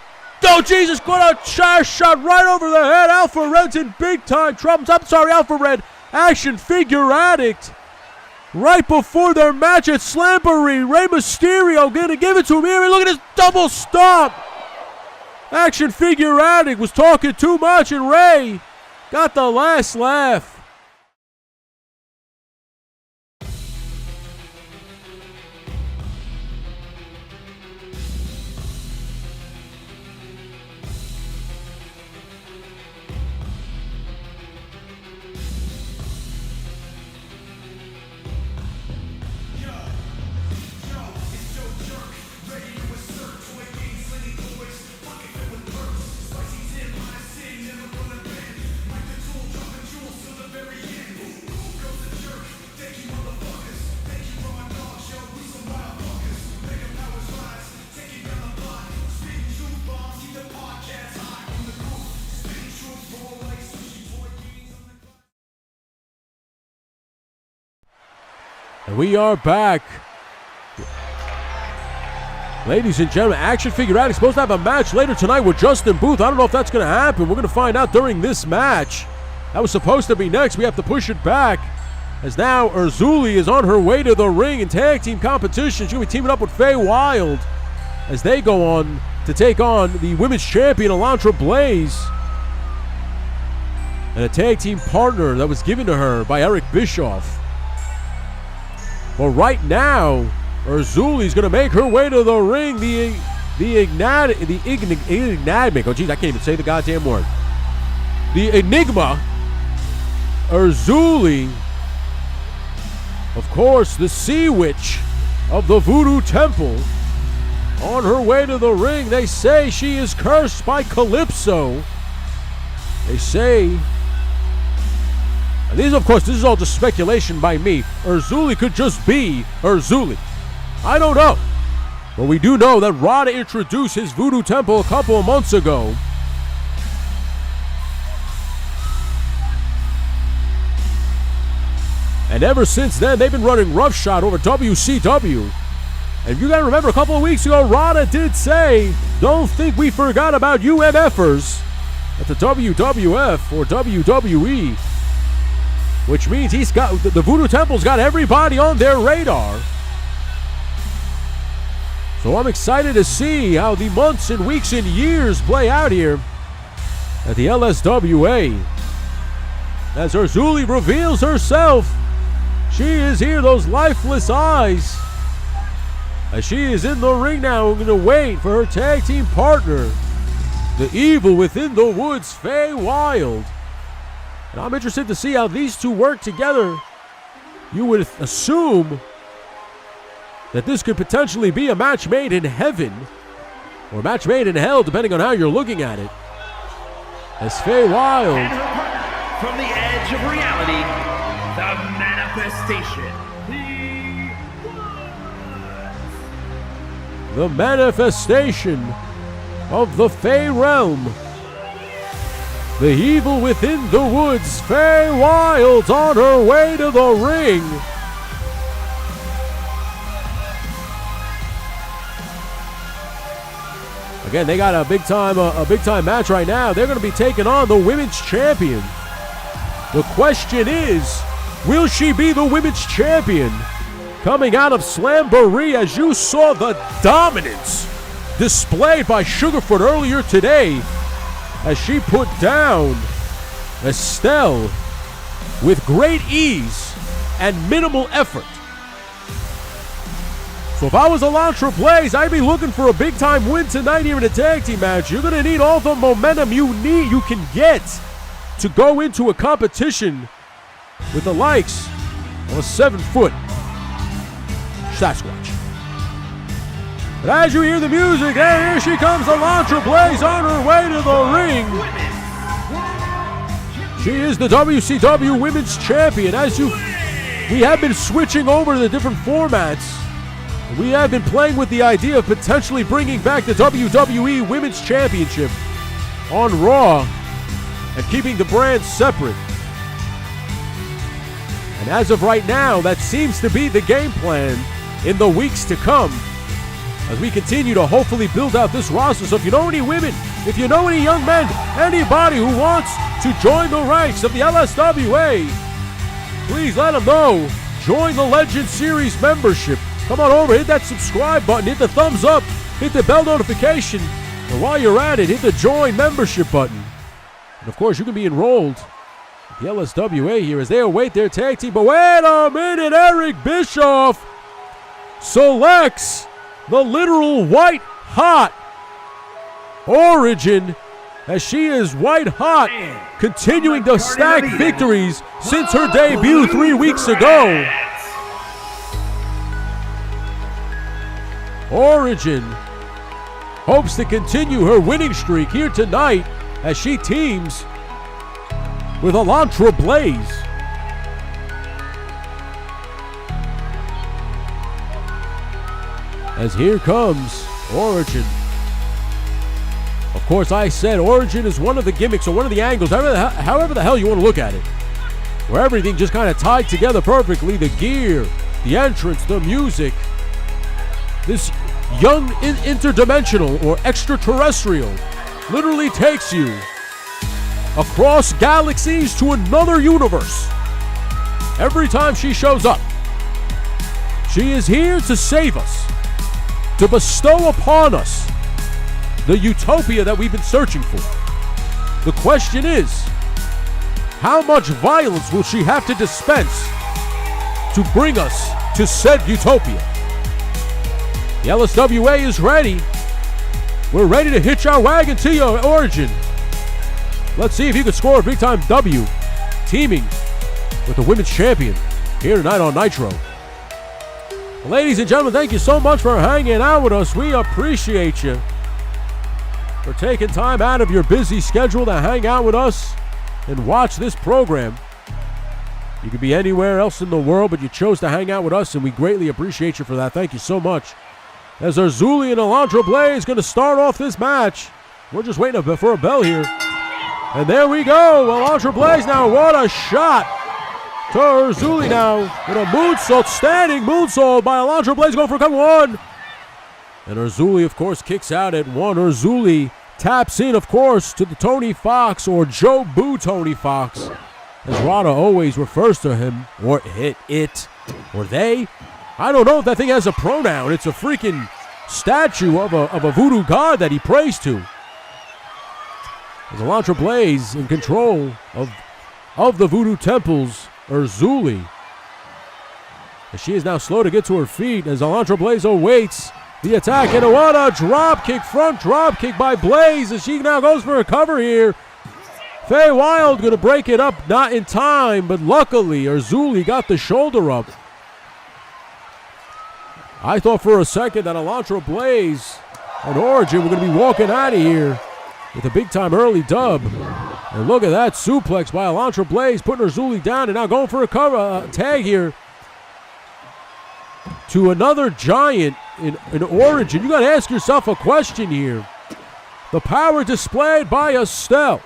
[SPEAKER 1] Oh, Jesus, got a chair shot right over the head. Alpha Red's in big time trouble. I'm sorry, Alpha Red, action figure addict. Right before their match at Slamboree, Rey Mysterio gonna give it to him here. Look at this double stomp. Action figure addict was talking too much and Rey got the last laugh. And we are back. Ladies and gentlemen, Action Figure Addict supposed to have a match later tonight with Justin Booth. I don't know if that's going to happen. We're going to find out during this match. That was supposed to be next. We have to push it back. As now Urzuli is on her way to the ring in tag team competition. She's going to be teaming up with Faye Wilde as they go on to take on the women's champion, Elantra Blaze. And a tag team partner that was given to her by Eric Bischoff. Well, right now, Urzuli's going to make her way to the ring. The Enigmatic. Oh, geez, I can't even say the goddamn word. The Enigma, Urzuli, of course, the Sea Witch of the Voodoo Temple, on her way to the ring. They say she is cursed by Calypso. They say... These, of course, this is all just speculation by me. Urzuli could just be Urzuli. I don't know. But we do know that Rada introduced his Voodoo Temple a couple of months ago. And ever since then, they've been running roughshod over WCW. And you got to remember, a couple of weeks ago, Rada did say, don't think we forgot about you MFers at the WWF or WWE. Which means he's got the Voodoo Temple's got everybody on their radar. So I'm excited to see how the months and weeks and years play out here at the LSWA. As Urzuli reveals herself, she is here, those lifeless eyes. As she is in the ring now, going to wait for her tag team partner, the evil within the woods, Faye Wilde. And I'm interested to see how these two work together. You would assume that this could potentially be a match made in heaven or a match made in hell, depending on how you're looking at it. As Faye Wilde,
[SPEAKER 2] And her partner from the edge of reality, the manifestation.
[SPEAKER 1] the manifestation of the Fae realm. The evil within the woods, Faye Wilde's on her way to the ring. Again, they got a big time match right now. They're going to be taking on the women's champion. The question is, will she be the women's champion? Coming out of Slamboree, as you saw the dominance displayed by Sugarfoot earlier today, as she put down Estelle with great ease and minimal effort. So if I was Elantra Blaze, I'd be looking for a big-time win tonight here in a tag team match. You're going to need all the momentum you can get to go into a competition with the likes of a 7-foot Sasquatch. But as you hear the music, here she comes, Elantra Blaze on her way to the ring. She is the WCW Women's Champion. We have been switching over to the different formats. We have been playing with the idea of potentially bringing back the WWE Women's Championship on Raw and keeping the brands separate. And as of right now, that seems to be the game plan in the weeks to come as we continue to hopefully build out this roster. So if you know any women, if you know any young men, anybody who wants to join the ranks of the LSWA, please let them know. Join the Legend Series membership. Come on over, hit that subscribe button, hit the thumbs up, hit the bell notification, and while you're at it, hit the join membership button. And of course, you can be enrolled with the LSWA here as they await their tag team. But wait a minute, Eric Bischoff selects the literal white hot Origin, as she is white hot, continuing to stack victories since her debut 3 weeks ago. Origin hopes to continue her winning streak here tonight as she teams with Elantra Blaze. As here comes Origin. Of course, I said Origin is one of the gimmicks or one of the angles, however the hell you want to look at it, where everything just kind of tied together perfectly. The gear, the entrance, the music. This young interdimensional or extraterrestrial literally takes you across galaxies to another universe every time she shows up. She is here to save us, to bestow upon us the utopia that we've been searching for. The question is, how much violence will she have to dispense to bring us to said utopia? The LSWA is ready. We're ready to hitch our wagon to your Origin. Let's see if you can score a big-time W, teaming with the Women's Champion here tonight on Nitro. Ladies and gentlemen, thank you so much for hanging out with us. We appreciate you for taking time out of your busy schedule to hang out with us and watch this program. You could be anywhere else in the world, but you chose to hang out with us, and we greatly appreciate you for that. Thank you so much. As Arzuli and Elantra Blaze going to start off this match. We're just waiting for a bell here. And there we go. Elantra Blaze now. What a shot to Arzuli now. With a moonsault, standing moonsault by Elantra Blaze going for cover one. And Arzuli, of course, kicks out at one. Arzuli taps in, of course, to the Tony Fox or Joe Boo Tony Fox, as Rada always refers to him, or it, or they. I don't know if that thing has a pronoun. It's a freaking statue of a voodoo god that he prays to. As Elantra Blaze in control of the voodoo temples, Arzuli. As she is now slow to get to her feet as Elantra Blaze awaits the attack. And what a drop kick, front drop kick by Blaze as she now goes for a cover here. Faye Wild going to break it up, not in time, but luckily Arzuli got the shoulder up. I thought for a second that Elantra Blaze and Origin were going to be walking out of here with a big-time early dub. And look at that suplex by Elantra Blaze, putting Arzuli down and now going for a cover tag here to another giant in Origin. You got to ask yourself a question here. The power displayed by Estelle.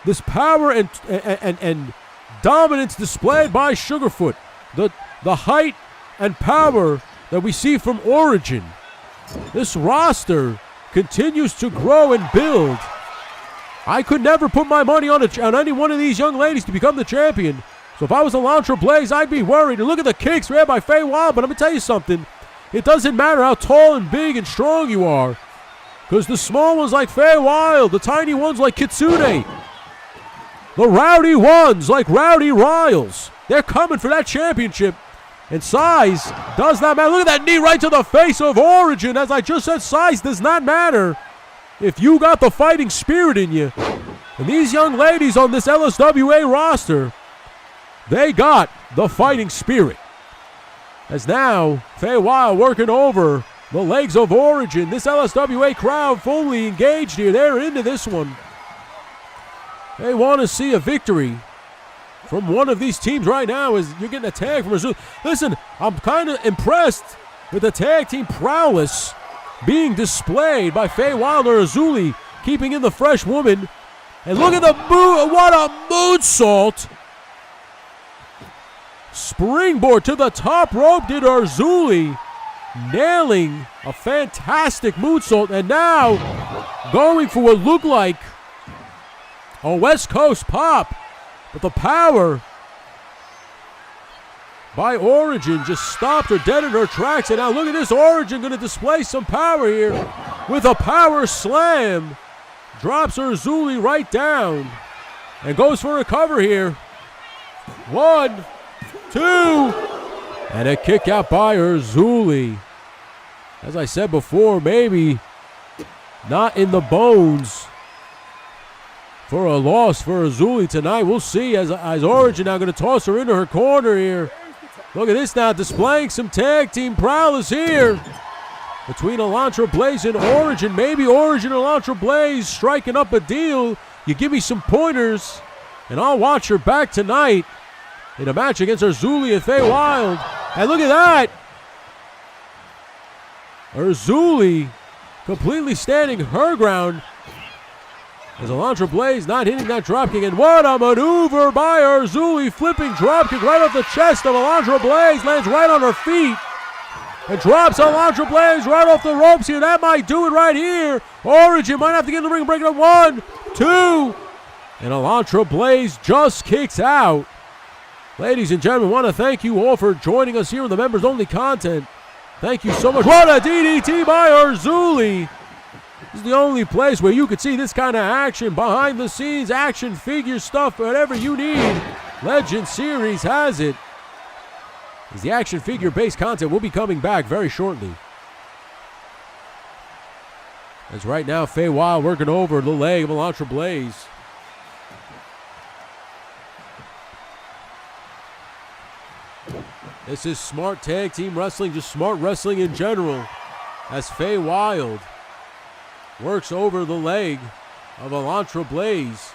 [SPEAKER 1] This power and dominance displayed by Sugarfoot. The height and power that we see from Origin. This roster continues to grow and build. I could never put my money on any one of these young ladies to become the champion. So if I was Elantra Blaze, I'd be worried. And look at the kicks ran by Faye Wild. But I'm going to tell you something. It doesn't matter how tall and big and strong you are. Because the small ones like Faye Wild, the tiny ones like Kitsune, the rowdy ones like Rowdy Riles, they're coming for that championship. And size does not matter. Look at that knee right to the face of Origin. As I just said, size does not matter if you got the fighting spirit in you. And these young ladies on this LSWA roster, they got the fighting spirit. As now, Fay Wilde working over the legs of Origin. This LSWA crowd fully engaged here. They're into this one. They want to see a victory from one of these teams right now as you're getting a tag from Azuli. Listen, I'm kind of impressed with the tag team prowess being displayed by Fay Wilde or Azuli, keeping in the fresh woman. And look at the move, what a moonsault. Springboard to the top rope did Azuli, nailing a fantastic moonsault. And now going for what looked like a West Coast pop. But the power by Origin just stopped her dead in her tracks. And now look at this, Origin going to display some power here with a power slam. Drops Azuli right down and goes for a cover here. 1, 2, and a kick out by Azuli. As I said before, maybe not in the bones for a loss for Azuli tonight. We'll see as Origin now going to toss her into her corner here. Look at this now, displaying some tag team prowess here between Elantra Blaze and Origin. Maybe Origin and Elantra Blaze striking up a deal. You give me some pointers, and I'll watch her back tonight in a match against Azuli and Fay Wilde. And look at that. Azuli completely standing her ground as Elantra Blaze not hitting that dropkick. And what a maneuver by Azuli, flipping dropkick right off the chest of Elantra Blaze. Lands right on her feet and drops Elantra Blaze right off the ropes here. That might do it right here. Origin might have to get in the ring and break it up. 1, 2. And Elantra Blaze just kicks out. Ladies and gentlemen, I want to thank you all for joining us here on the members only content. Thank you so much. What a DDT by Azuli. This is the only place where you could see this kind of action, behind the scenes, action figure stuff, whatever you need. Legend Series has it. As the action figure based content will be coming back very shortly. As right now, Fay Wilde working over the leg of Elantra Blaze. This is smart tag team wrestling, just smart wrestling in general. As Fay Wilde works over the leg of Elantra Blaze.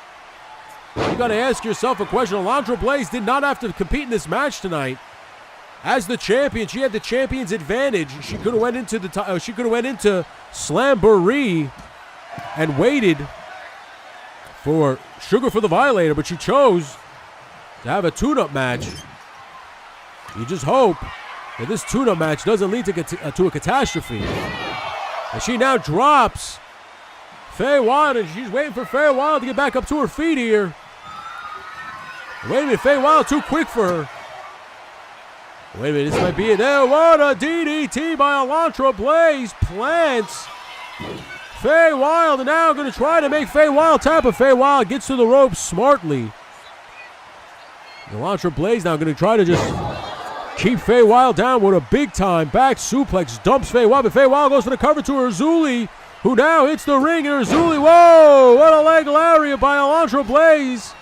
[SPEAKER 1] You got to ask yourself a question. Elantra Blaze did not have to compete in this match tonight. As the champion, she had the champion's advantage. She could have went into Slamboree and waited for Sugar for the Violator, but she chose to have a tune-up match. You just hope that this tune-up match doesn't lead to a catastrophe. And she now drops Fay Wilde, and she's waiting for Fay Wilde to get back up to her feet here. Wait a minute, Fay Wilde too quick for her. Wait a minute, this might be it. There, what a DDT by Elantra Blaze. Plants Fay Wilde, and now going to try to make Fay Wilde tap, but Fay Wilde gets to the ropes smartly. Elantra Blaze now going to try to just keep Fay Wilde down with a big-time back suplex. Dumps Fay Wilde, but Fay Wilde goes for the cover to Azuli, who now hits the ring, and Azuli, whoa, what a leg lariat by Elantra Blaze,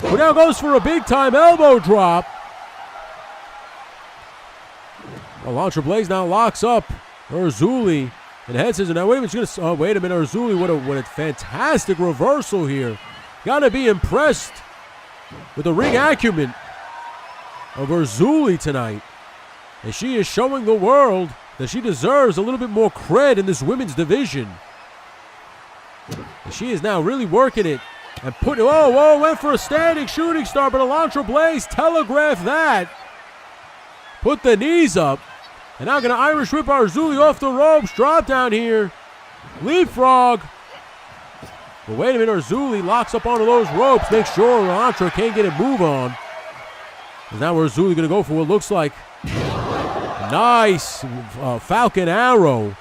[SPEAKER 1] who now goes for a big-time elbow drop. Elantra Blaze now locks up Azuli, and head says, now wait a minute, Azuli, what a fantastic reversal here. Gotta be impressed with the ring acumen of Azuli tonight. And she is showing the world that she deserves a little bit more cred in this women's division. And she is now really working it and putting, went for a standing shooting star, but Elantra Blaze telegraphed that. Put the knees up. And now going to Irish whip Azuli off the ropes. Drop down here. Leapfrog. But wait a minute, Azuli locks up onto those ropes. Make sure Elantra can't get a move on. And now Azuli going to go for what looks like nice Falcon Arrow.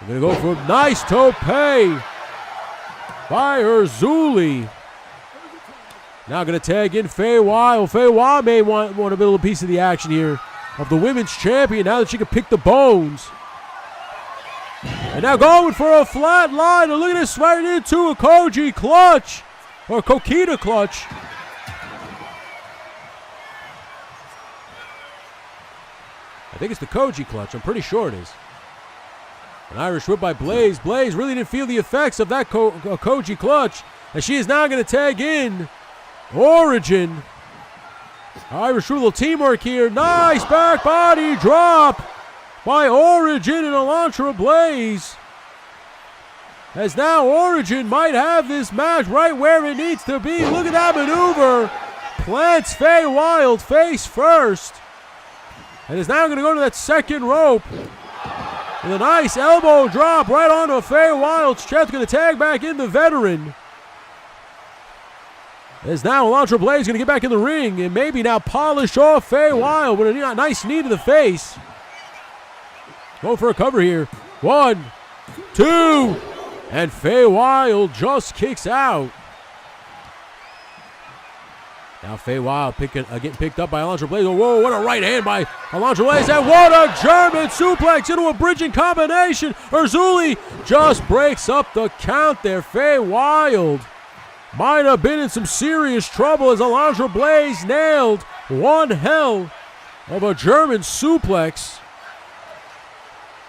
[SPEAKER 1] We're going to go for a nice tope by Azuli. Now going to tag in Fei Wild. Fei Wild may want a little piece of the action here of the women's champion now that she can pick the bones. And now going for a flat line. And look at this, right into a Koji clutch. Or Kokita clutch. I think it's the Koji clutch. I'm pretty sure it is. An Irish whip by Blaze. Blaze really didn't feel the effects of that Koji clutch. And she is now going to tag in Origin. Irish with a little teamwork here. Nice back body drop by Origin and Elantra Blaze. As now Origin might have this match right where it needs to be. Look at that maneuver. Plants Fei Wild face first. And is now going to go to that second rope. With a nice elbow drop right onto Fei Wild's chest. Going to tag back in the veteran. As now Elantra Blaze going to get back in the ring and maybe now polish off Fei Wild with a nice knee to the face. Going for a cover here. 1, 2, and Fei Wild just kicks out. Now Fei Wild getting picked up by Elantra Blaze. Whoa, what a right hand by Elantra Blaze. And what a German suplex into a bridging combination. Urzuli just breaks up the count there. Fei Wild might have been in some serious trouble as Elantra Blaze nailed one hell of a German suplex.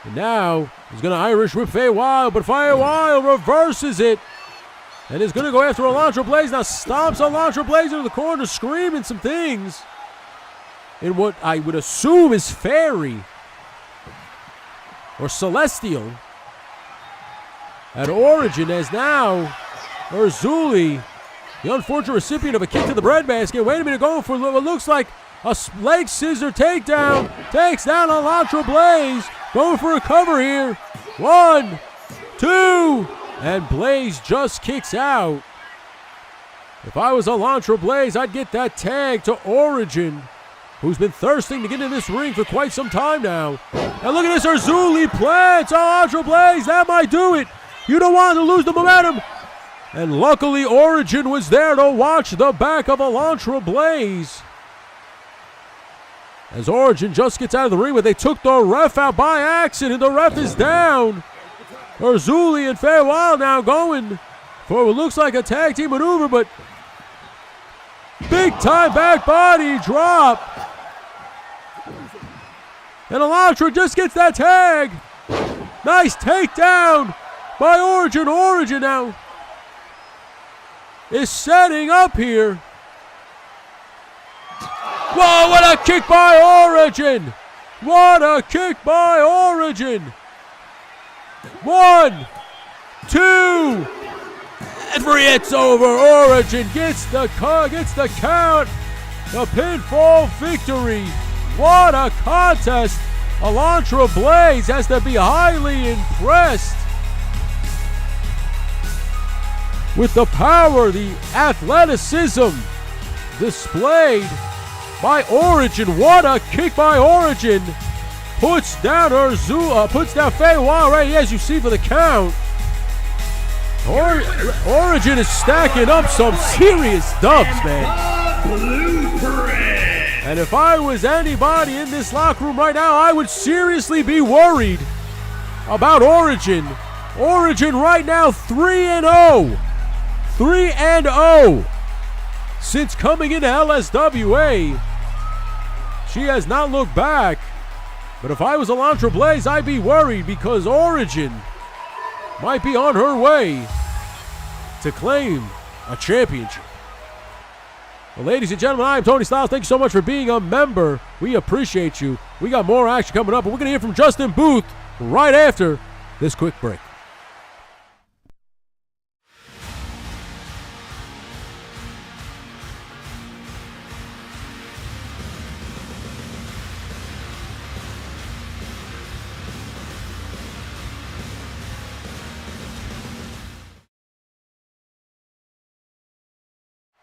[SPEAKER 1] And now he's going to Irish whip Fei Wild, but Fei Wild reverses it. And is going to go after Elantra Blaze. Now stomps Elantra Blaze into the corner, screaming some things in what I would assume is fairy or celestial. At Origin as now Urzuli, the unfortunate recipient of a kick to the breadbasket. Wait a minute, going for what looks like a leg scissor takedown. Takes down Elantra Blaze. Going for a cover here. 1, 2, and Blaze just kicks out. If I was Elantra Blaze, I'd get that tag to Origin, who's been thirsting to get in this ring for quite some time now. And look at this, Urzuli plants Elantra Blaze. That might do it. You don't want to lose the momentum. And luckily, Origin was there to watch the back of Elantra Blaze. As Origin just gets out of the ring, but they took the ref out by accident. The ref is down. Urzuli and Fei Wild now going for what looks like a tag team maneuver, but big time back body drop. And Elantra just gets that tag. Nice takedown by Origin. Origin now is setting up here. Whoa, what a kick by Origin. What a kick by Origin. 1, 2, and 3, it's over. Origin gets the count, the pinfall victory. What a contest. Elantra Blaze has to be highly impressed with the power, the athleticism displayed by Origin. What a kick by Origin. Puts down Fei Wild right as you see for the count. Origin is stacking up some serious dubs, man. And if I was anybody in this locker room right now, I would seriously be worried about Origin. Origin right now 3-0. 3-0. Since coming into LSWA, she has not looked back. But if I was Elantra Blaze, I'd be worried because Origin might be on her way to claim a championship. Well, ladies and gentlemen, I am Tony Styles. Thank you so much for being a member. We appreciate you. We got more action coming up, and we're going to hear from Justin Booth right after this quick break.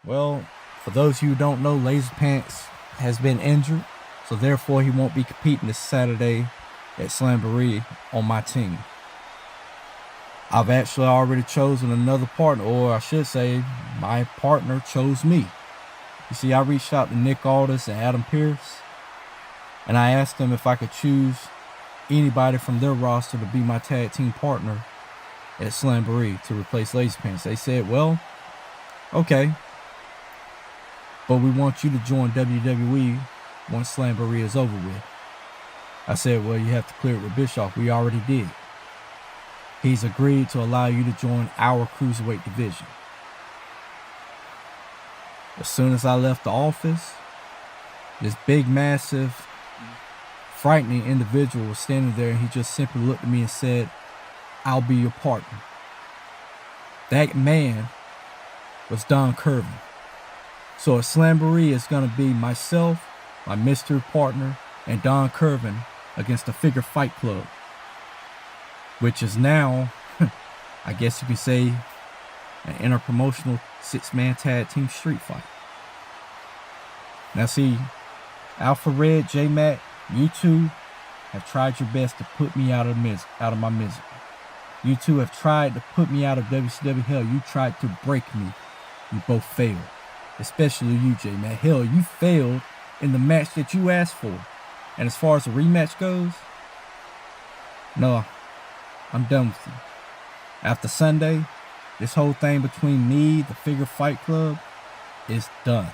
[SPEAKER 5] Well, for those of you who don't know, Laser Pants has been injured, so therefore he won't be competing this Saturday at Slamboree on my team. I've actually already chosen another partner, or I should say, my partner chose me. You see, I reached out to Nick Aldis and Adam Pearce, and I asked them if I could choose anybody from their roster to be my tag team partner at Slamboree to replace Lazy Pants. They said, well, okay, but we want you to join WWE once Slamboree is over with. I said, well, you have to clear it with Bischoff. We already did. He's agreed to allow you to join our cruiserweight division. As soon as I left the office, this big, massive, frightening individual was standing there, and he just simply looked at me and said, I'll be your partner. That man was Don Curvin. So at Slamboree, it's going to be myself, my mystery partner, and Don Curvin against the Figure Fight Club, which is now, I guess you could say, an interpromotional 6-man tag team street fight. Now see, Alpha Red, J-Mac, you two have tried your best to put me out of my misery. You two have tried to put me out of WCW. Hell, you tried to break me. You both failed. Especially you, J-Mac. Hell, you failed in the match that you asked for. And as far as the rematch goes, no, I'm done with you. After Sunday, this whole thing between me, the Figure Fight Club, is done.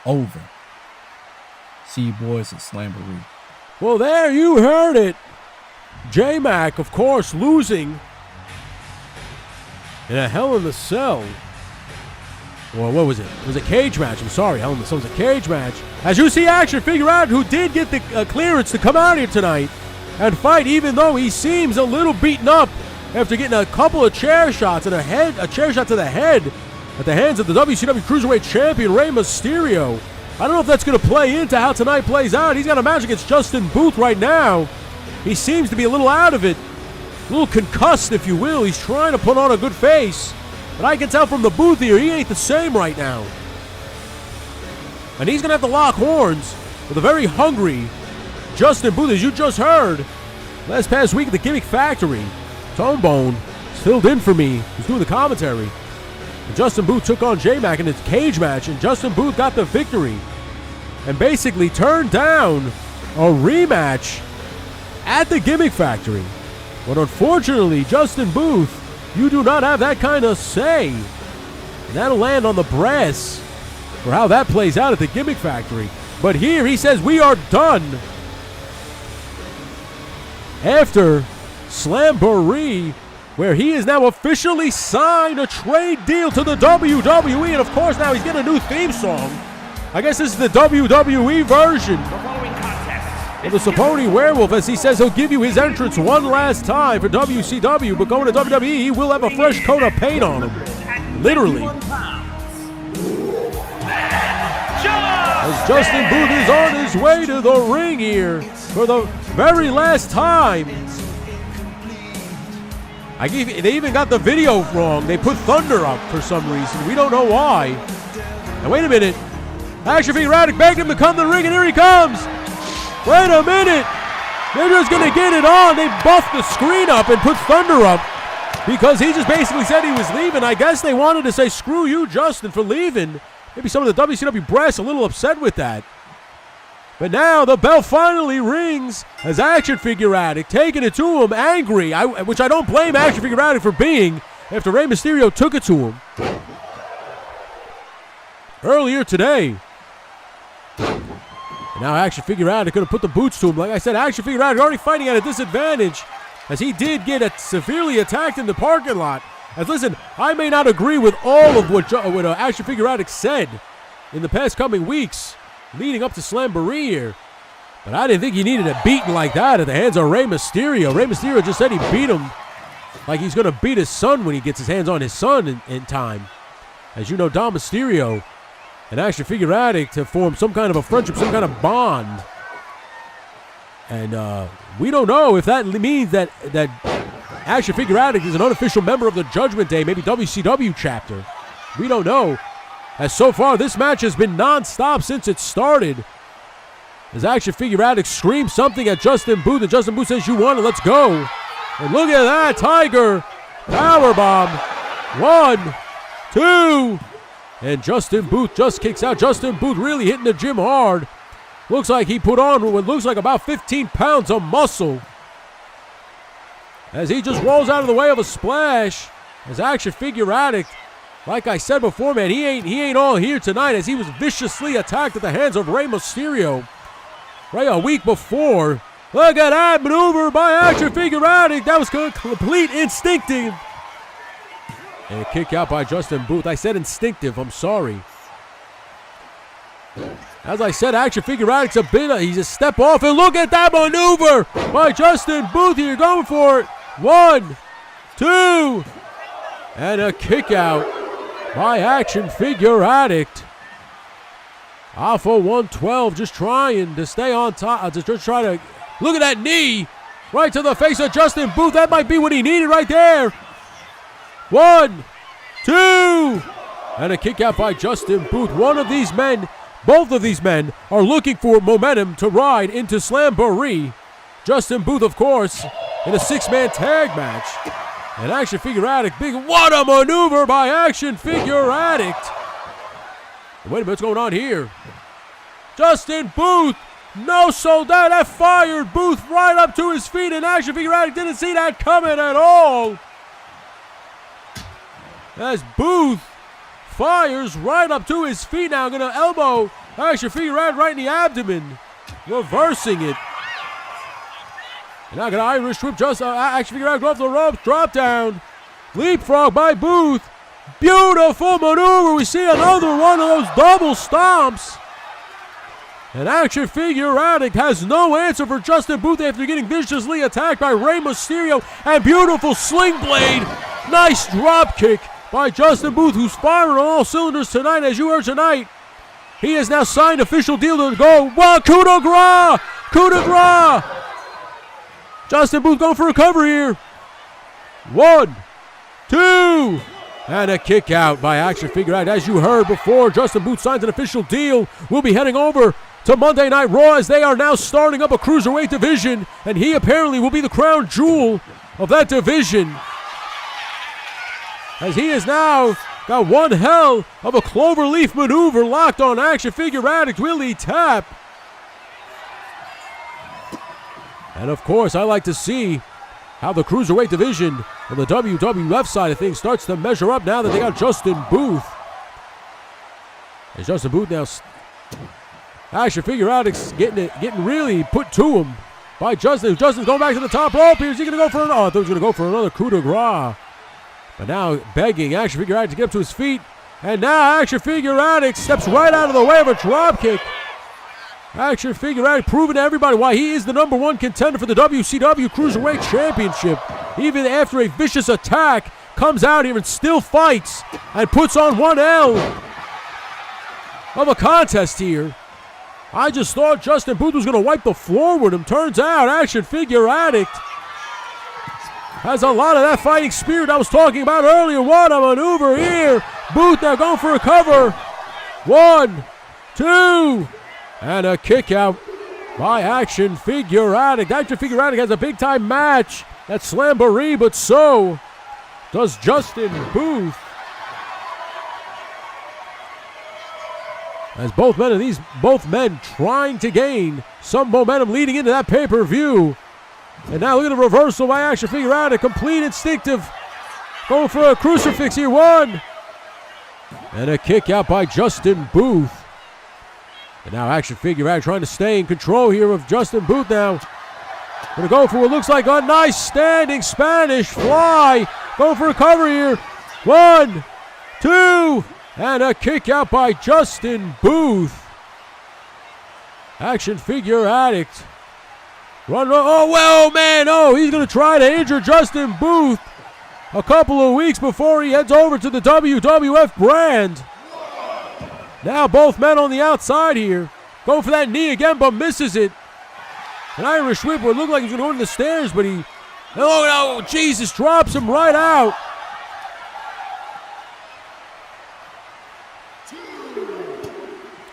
[SPEAKER 5] Over. See you boys at Slamboree.
[SPEAKER 1] Well, there you heard it. J-Mac, of course, losing in a Hell in the Cell. Or what was it? It was a cage match. I'm sorry, Hell in the Cell was a cage match. As you see, Action Figure Out, who did get the clearance to come out here tonight and fight, even though he seems a little beaten up after getting a couple of chair shots and a chair shot to the head at the hands of the WCW Cruiserweight Champion, Rey Mysterio. I don't know if that's going to play into how tonight plays out. He's got a match against Justin Booth right now. He seems to be a little out of it, a little concussed, if you will. He's trying to put on a good face, but I can tell from the booth here, he ain't the same right now. And he's going to have to lock horns with a very hungry Justin Booth, as you just heard. Last past week at the Gimmick Factory, Tone Bone filled in for me. He's doing the commentary. And Justin Booth took on J-Mac in his cage match, and Justin Booth got the victory and basically turned down a rematch at the Gimmick Factory. But unfortunately, Justin Booth, you do not have that kind of say. And that'll land on the brass for how that plays out at the Gimmick Factory. But here he says we are done. After Slamboree, where he is now officially signed a trade deal to the WWE. And of course now he's getting a new theme song. I guess this is the WWE version of the Saponi Werewolf, as he says he'll give you his entrance one last time for WCW, but going to WWE, he will have a fresh coat of paint on him. Literally. As Justin Booth is on his way to the ring here for the very last time. They even got the video wrong. They put Thunder up for some reason. We don't know why. Now wait a minute. Action Figure Out begged him to come to the ring, and here he comes. Wait a minute. They're just going to get it on. They buffed the screen up and put Thunder up because he just basically said he was leaving. I guess they wanted to say, screw you, Justin, for leaving. Maybe some of the WCW brass a little upset with that. But now the bell finally rings as Action Figure Addict taking it to him, angry, which I don't blame Action Figure Addict for being after Rey Mysterio took it to him earlier today. And now Action Figure Addict could have put the boots to him. Like I said, Action Figure Addict already fighting at a disadvantage as he did get severely attacked in the parking lot. As listen, I may not agree with all of what Action Figure Addict said in the past coming weeks leading up to Slamboree here, but I didn't think he needed a beating like that at the hands of Rey Mysterio. Rey Mysterio just said he beat him like he's going to beat his son when he gets his hands on his son in time. As you know, Dom Mysterio and Action Figure Addict have formed some kind of a friendship, some kind of bond. And we don't know if that means that Action Figure Addict is an unofficial member of the Judgment Day, maybe WCW chapter. We don't know. As so far, this match has been non-stop since it started. As Action Figure Addict screams something at Justin Booth, and Justin Booth says, you won it, let's go. And look at that, Tiger powerbomb. 1, 2, And Justin Booth just kicks out. Justin Booth really hitting the gym hard. Looks like he put on what looks like about 15 pounds of muscle. As he just rolls out of the way of a splash. As Action Figure Addict, like I said before, man, he ain't all here tonight as he was viciously attacked at the hands of Rey Mysterio. Right a week before. Look at that maneuver by Action Figure Addict. That was complete instinctive. And a kick out by Justin Booth. I said instinctive, I'm sorry. As I said, Action Figure Addict's he's a step off. And look at that maneuver by Justin Booth here. Going for it. 1, 2. And a kick out by Action Figure Addict. Alpha 112 just trying to stay on top. Just try to look at that knee right to the face of Justin Booth. That might be what he needed right there. 1, 2. And a kick out by Justin Booth. One of these men, both of these men are looking for momentum to ride into Slamboree. Justin Booth, of course, in a 6-man tag match. And Action Figure Addict, what a maneuver by Action Figure Addict. Wait a minute, what's going on here? Justin Booth, no sold out. That fired Booth right up to his feet, and Action Figure Addict didn't see that coming at all. As Booth fires right up to his feet now, gonna elbow Action Figure Addict right in the abdomen, reversing it. And now gonna Irish whip Action Figure Addict off the ropes, drop down, leapfrog by Booth. Beautiful maneuver. We see another one of those double stomps. And Action Figure Addict has no answer for Justin Booth after getting viciously attacked by Rey Mysterio. And beautiful sling blade. Nice drop kick by Justin Booth, who's firing on all cylinders tonight. As you heard tonight, he has now signed official deal to go. Wow, coup de grace! Coup de grace! Justin Booth going for a cover here. 1, 2. And a kick out by Action Figure Addict. As you heard before, Justin Booth signs an official deal. We'll be heading over to Monday Night Raw as they are now starting up a cruiserweight division. And he apparently will be the crown jewel of that division. As he has now got one hell of a cloverleaf maneuver locked on Action Figure Addict. Will he tap? And of course, I like to see how the cruiserweight division on the WWF side of things starts to measure up now that they got Justin Booth. As Justin Booth now, Action Figure Addict's getting really put to him by Justin. Justin's going back to the top rope here. Is he going to go for I thought he was going to go for another coup de grace. But now begging Action Figure Addict to get up to his feet. And now Action Figure Addict steps right out of the way of a drop kick. Action Figure Addict proving to everybody why he is the #1 contender for the WCW Cruiserweight Championship. Even after a vicious attack, comes out here and still fights and puts on one hell of a contest here. I just thought Justin Booth was going to wipe the floor with him. Turns out Action Figure Addict has a lot of that fighting spirit I was talking about earlier. What a maneuver here. Booth now going for a cover. 1, 2. And a kick out by Action Figure Addict. Action Figure Addict has a big-time match at Slamboree, but so does Justin Booth. As both men trying to gain some momentum leading into that pay-per-view. And now look at the reversal by Action Figure Addict. Complete instinctive. Going for a crucifix here. 1. And a kick out by Justin Booth. And now Action Figure Addict trying to stay in control here of Justin Booth now. Going to go for what looks like a nice standing Spanish fly. Going for a cover here. 1, 2. And a kick out by Justin Booth. Action Figure Addict. Run. Oh, well, man. Oh, he's going to try to injure Justin Booth a couple of weeks before he heads over to the WWF brand. Now both men on the outside here. Going for that knee again, but misses it. An Irish whip would look like he's going to go into the stairs, but he... Oh, no, Jesus, drops him right out.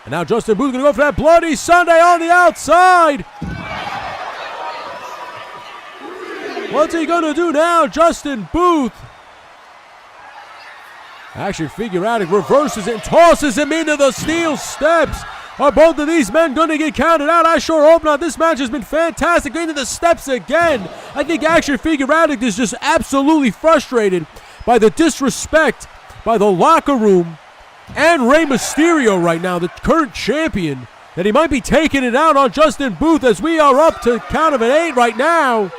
[SPEAKER 1] And now Justin Booth going to go for that Bloody Sunday on the outside. What's he going to do now, Justin Booth? Action Figure Addict reverses and tosses him into the steel steps. Are both of these men going to get counted out? I sure hope not. This match has been fantastic. Into the steps again. I think Action Figure Addict is just absolutely frustrated by the disrespect by the locker room and Rey Mysterio right now, the current champion, that he might be taking it out on Justin Booth as we are up to count of an 8 right now.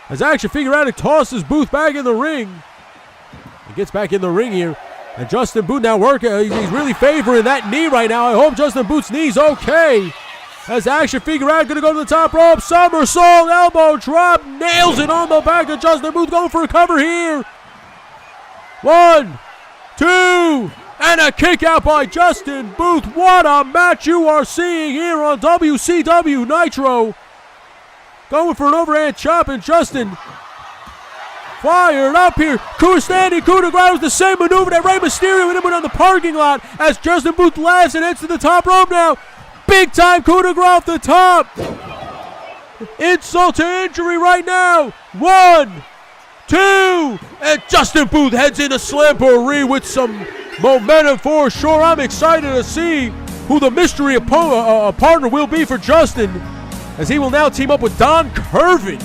[SPEAKER 1] As Action Figure Addict tosses Booth back in the ring. He gets back in the ring here. And Justin Booth now working. He's really favoring that knee right now. I hope Justin Booth's knee's okay. As Action Figure Addict going to go to the top rope. Somersault, elbow drop. Nails it on the back of Justin Booth. Going for a cover here. 1, 2, and a kick out by Justin Booth. What a match you are seeing here on WCW Nitro. Going for an overhand chop, and Justin fired up here. Standing coup de grace, the same maneuver that Rey Mysterio hit him on the parking lot as Justin Booth laughs and heads to the top rope now. Big time coup de grace off the top. Insult to injury right now. 1, 2, and Justin Booth heads into Slamboree with some momentum for sure. I'm excited to see who the mystery partner will be for Justin, as he will now team up with Don Curvin.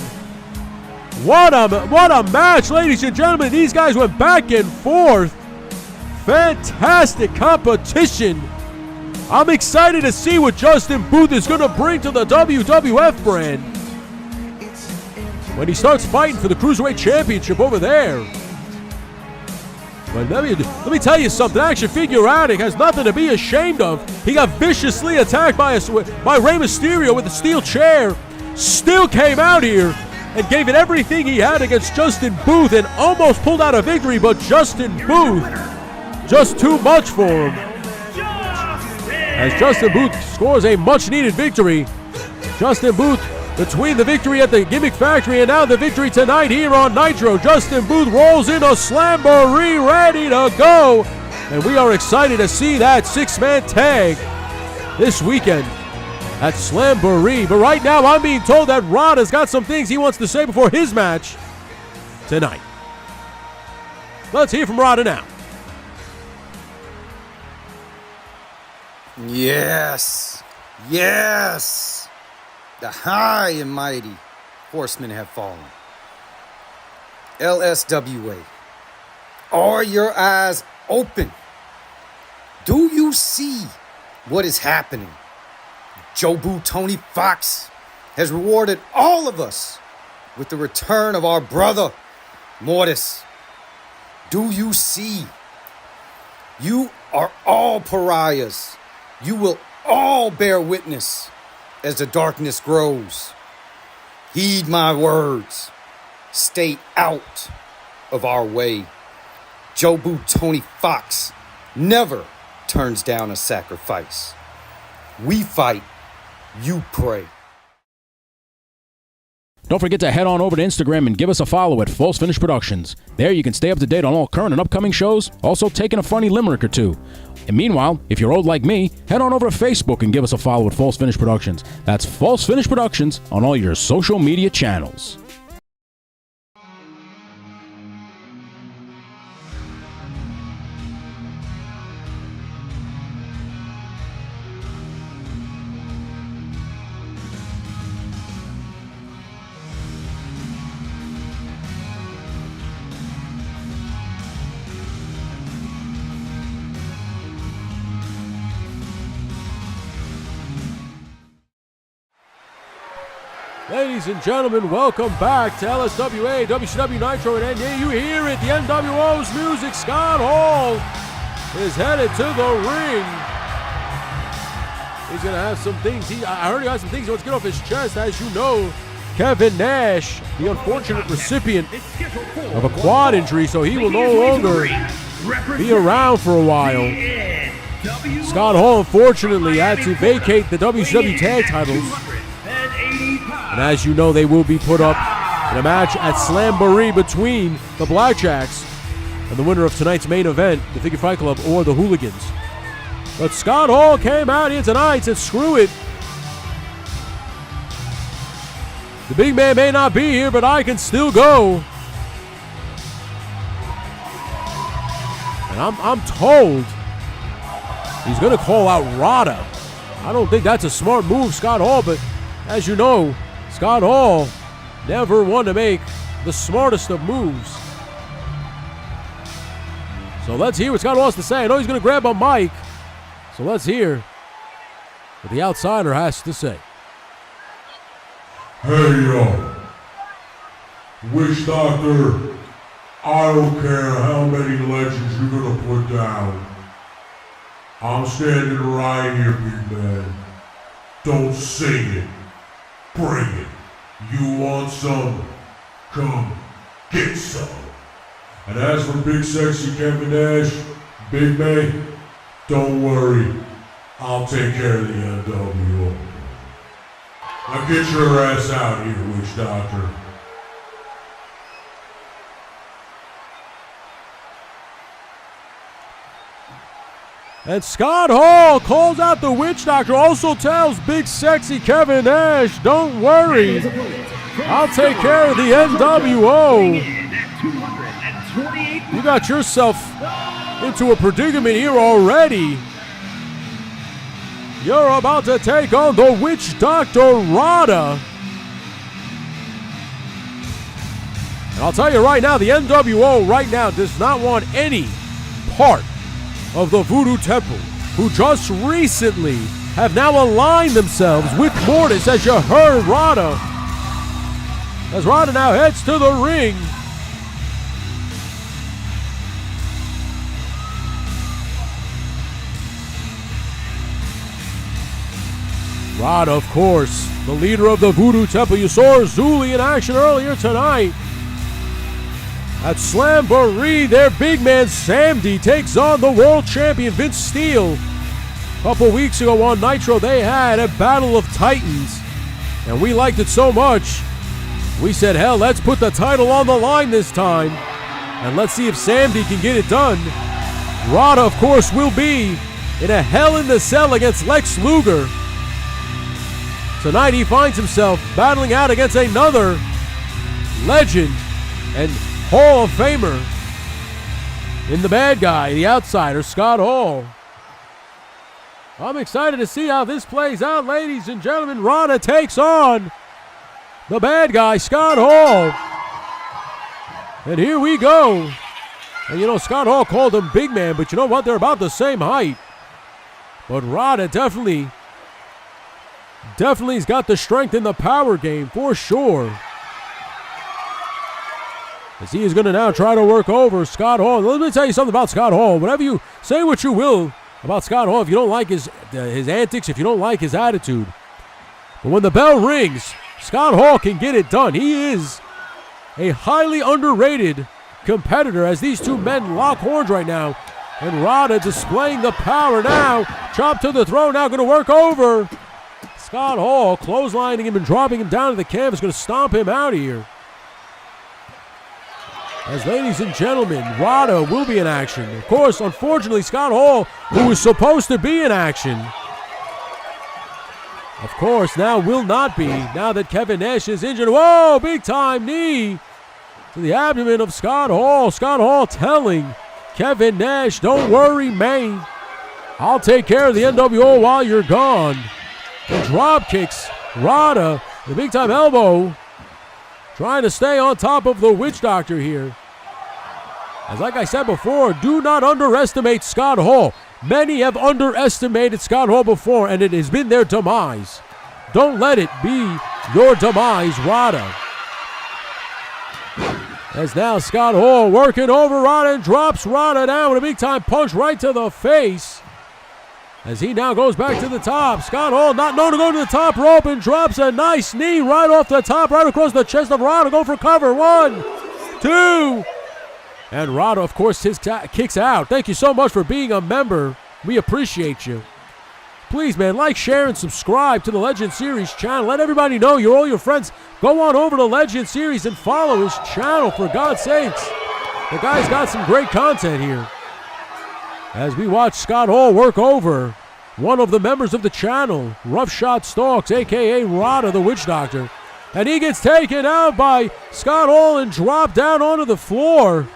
[SPEAKER 1] What a match, ladies and gentlemen. These guys went back and forth. Fantastic competition. I'm excited to see what Justin Booth is going to bring to the WWF brand when he starts fighting for the Cruiserweight Championship over there. But let me tell you something. Action Figure Addict has nothing to be ashamed of. He got viciously attacked by Rey Mysterio with a steel chair. Still came out here and gave it everything he had against Justin Booth and almost pulled out a victory, but Justin Booth, just too much for him. As Justin Booth scores a much-needed victory. Justin Booth, between the victory at the Gimmick Factory and now the victory tonight here on Nitro, Justin Booth rolls into Slamboree ready to go. And we are excited to see that 6-man tag this weekend at Slamboree. But right now I'm being told that Rod has got some things he wants to say before his match tonight. Let's hear from Rod now.
[SPEAKER 6] Yes, yes, the high and mighty horsemen have fallen. LSWA, are your eyes open? Do you see what is happening? Jobu Tony Fox has rewarded all of us with the return of our brother, Mortis. Do you see? You are all pariahs. You will all bear witness as the darkness grows. Heed my words. Stay out of our way. Jobu Tony Fox never turns down a sacrifice. We fight, you pray.
[SPEAKER 7] Don't forget to head on over to Instagram and give us a follow at False Finish Productions. There you can stay up to date on all current and upcoming shows, also taking a funny limerick or two. And meanwhile, if you're old like me, head on over to Facebook and give us a follow at False Finish Productions. That's False Finish Productions on all your social media channels.
[SPEAKER 1] Ladies and gentlemen, welcome back to LSWA, WCW Nitro, and you hear it, the NWO's music. Scott Hall is headed to the ring. He's going to have some things. I heard he has some things he wants to get off his chest. As you know, Kevin Nash, the unfortunate recipient of a quad injury, so he will no longer be around for a while. Scott Hall, unfortunately, had to vacate the WCW tag titles. And as you know, they will be put up in a match at Slamboree between the Blackjacks and the winner of tonight's main event, the Figure Fight Club or the Hooligans. But Scott Hall came out here tonight and said, screw it. The big man may not be here, but I can still go. And I'm told he's going to call out Rada. I don't think that's a smart move, Scott Hall, but as you know, Scott Hall never one to make the smartest of moves. So let's hear what Scott Hall has to say. I know he's going to grab a mic, so let's hear what the outsider has to say.
[SPEAKER 8] Hey, yo. Witch Doctor, I don't care how many legends you're going to put down. I'm standing right here, big man. Don't sing it. Bring it. You want some? Come get some. And as for Big Sexy Kevin Nash, Big man, don't worry. I'll take care of the NWO. Now get your ass out here, Witch Doctor.
[SPEAKER 1] And Scott Hall calls out the Witch Doctor, also tells Big Sexy Kevin Nash, don't worry, I'll take care of the NWO. You got yourself into a predicament here already. You're about to take on the Witch Doctor Rada. And I'll tell you right now, the NWO right now does not want any part of the Voodoo Temple, who just recently have now aligned themselves with Mortis, as you heard Rada. As Rada now heads to the ring. Rada, of course, the leader of the Voodoo Temple. You saw Zuli in action earlier tonight. At Slamboree, their big man Samdi takes on the world champion Vince Steele. A couple weeks ago on Nitro, they had a battle of titans, and we liked it so much, we said, hell, let's put the title on the line this time, and let's see if Samdi can get it done. Rada, of course, will be in a Hell in the Cell against Lex Luger. Tonight, he finds himself battling out against another legend and Hall of Famer in the bad guy, the outsider, Scott Hall. I'm excited to see how this plays out, ladies and gentlemen. Rada takes on the bad guy, Scott Hall. And here we go. And you know, Scott Hall called him big man, but you know what? They're about the same height. But Rada definitely has got the strength in the power game for sure. As he is going to now try to work over Scott Hall. Let me tell you something about Scott Hall. Whatever you say what you will about Scott Hall, if you don't like his antics, if you don't like his attitude, but when the bell rings, Scott Hall can get it done. He is a highly underrated competitor as these two men lock horns right now. And Rada displaying the power now. Chop to the throat, now going to work over Scott Hall, clotheslining him and dropping him down to the canvas, going to stomp him out of here. As ladies and gentlemen, Rada will be in action. Of course, unfortunately, Scott Hall, who was supposed to be in action, of course, now will not be, now that Kevin Nash is injured. Whoa, big time knee to the abdomen of Scott Hall. Scott Hall telling Kevin Nash, don't worry, man. I'll take care of the NWO while you're gone. The drop kicks Rada, the big time elbow, trying to stay on top of the Witch Doctor here. As like I said before, do not underestimate Scott Hall. Many have underestimated Scott Hall before, and it has been their demise. Don't let it be your demise, Rada. As now Scott Hall working over Rada and drops Rada down with a big time punch right to the face. As he now goes back to the top. Scott Hall not known to go to the top rope and drops a nice knee right off the top, right across the chest of Rada. Go for cover. 1, 2. And Rada, of course, kicks out. Thank you so much for being a member. We appreciate you. Please, man, like, share, and subscribe to the Legend Series channel. Let everybody know all your friends. Go on over to Legend Series and follow his channel, for God's sakes. The guy's got some great content here. As we watch Scott Hall work over one of the members of the channel, Rough Shot Stalks, a.k.a. Rada, the Witch Doctor. And he gets taken out by Scott Hall and dropped down onto the floor.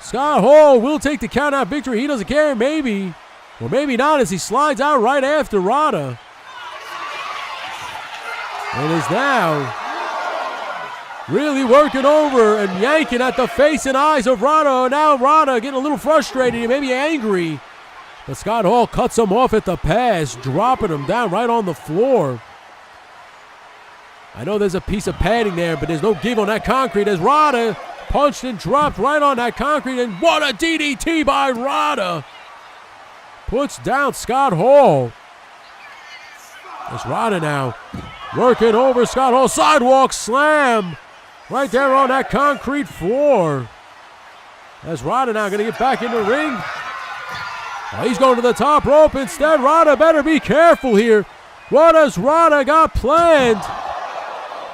[SPEAKER 1] Scott Hall will take the count out victory. He doesn't care, maybe. Or maybe not, as he slides out right after Rada. And is now really working over and yanking at the face and eyes of Rada. Now Rada getting a little frustrated and maybe angry. But Scott Hall cuts him off at the pass, dropping him down right on the floor. I know there's a piece of padding there, but there's no give on that concrete as Rada punched and dropped right on that concrete. And what a DDT by Rada. Puts down Scott Hall. It's Rada now working over Scott Hall. Sidewalk slam right there on that concrete floor. As Rada now going to get back in the ring. Oh, he's going to the top rope instead. Rada better be careful here. What has Rada got planned?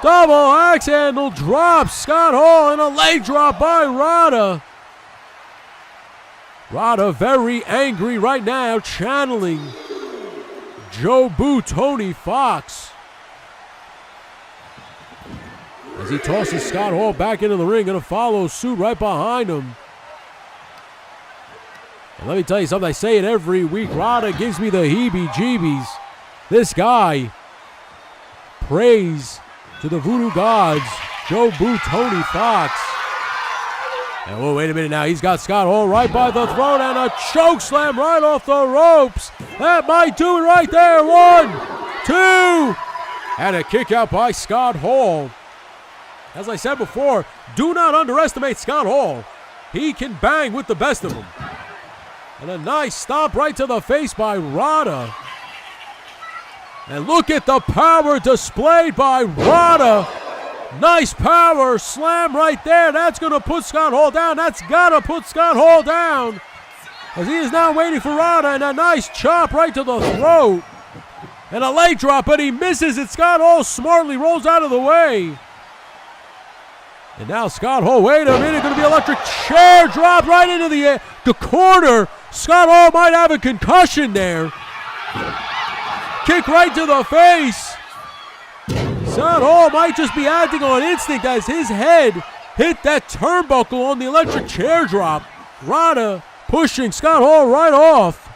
[SPEAKER 1] Double axe handle drops Scott Hall and a leg drop by Rada. Rada very angry right now, channeling Jobu Tony Fox. As he tosses Scott Hall back into the ring, going to follow suit right behind him. And let me tell you something, I say it every week, Rada gives me the heebie-jeebies. This guy prays to the voodoo gods, Jobu Tony Fox. And oh, wait a minute now, he's got Scott Hall right by the throat and a choke slam right off the ropes. That might do it right there. 1, 2, and a kick out by Scott Hall. As I said before, do not underestimate Scott Hall. He can bang with the best of them. And a nice stomp right to the face by Rada. And look at the power displayed by Rada. Nice power slam right there. That's going to put Scott Hall down. That's got to put Scott Hall down. As he is now waiting for Rada. And a nice chop right to the throat. And a leg drop, but he misses it. Scott Hall smartly rolls out of the way. And now Scott Hall, wait a minute, going to be electric chair drop right into the corner. Scott Hall might have a concussion there. Kick right to the face. Scott Hall might just be acting on instinct as his head hit that turnbuckle on the electric chair drop. Rada pushing Scott Hall right off.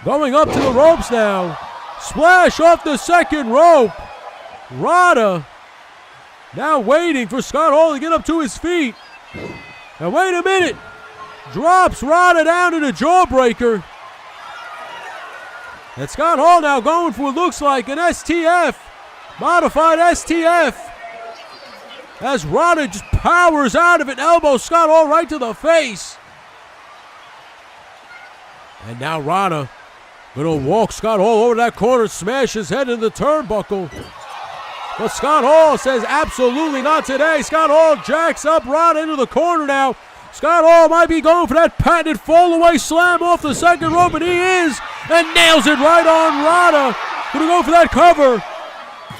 [SPEAKER 1] Going up to the ropes now. Splash off the second rope. Rada now waiting for Scott Hall to get up to his feet. And wait a minute. Drops Rada down to the jawbreaker. And Scott Hall now going for what looks like an STF. Modified STF. As Rada just powers out of it, elbows Scott Hall right to the face. And now Rada going to walk Scott Hall over that corner, smash his head into the turnbuckle. But Scott Hall says absolutely not today. Scott Hall jacks up Rada into the corner now. Scott Hall might be going for that patented fall-away slam off the second rope, and he is, and nails it right on Rada. Going to go for that cover.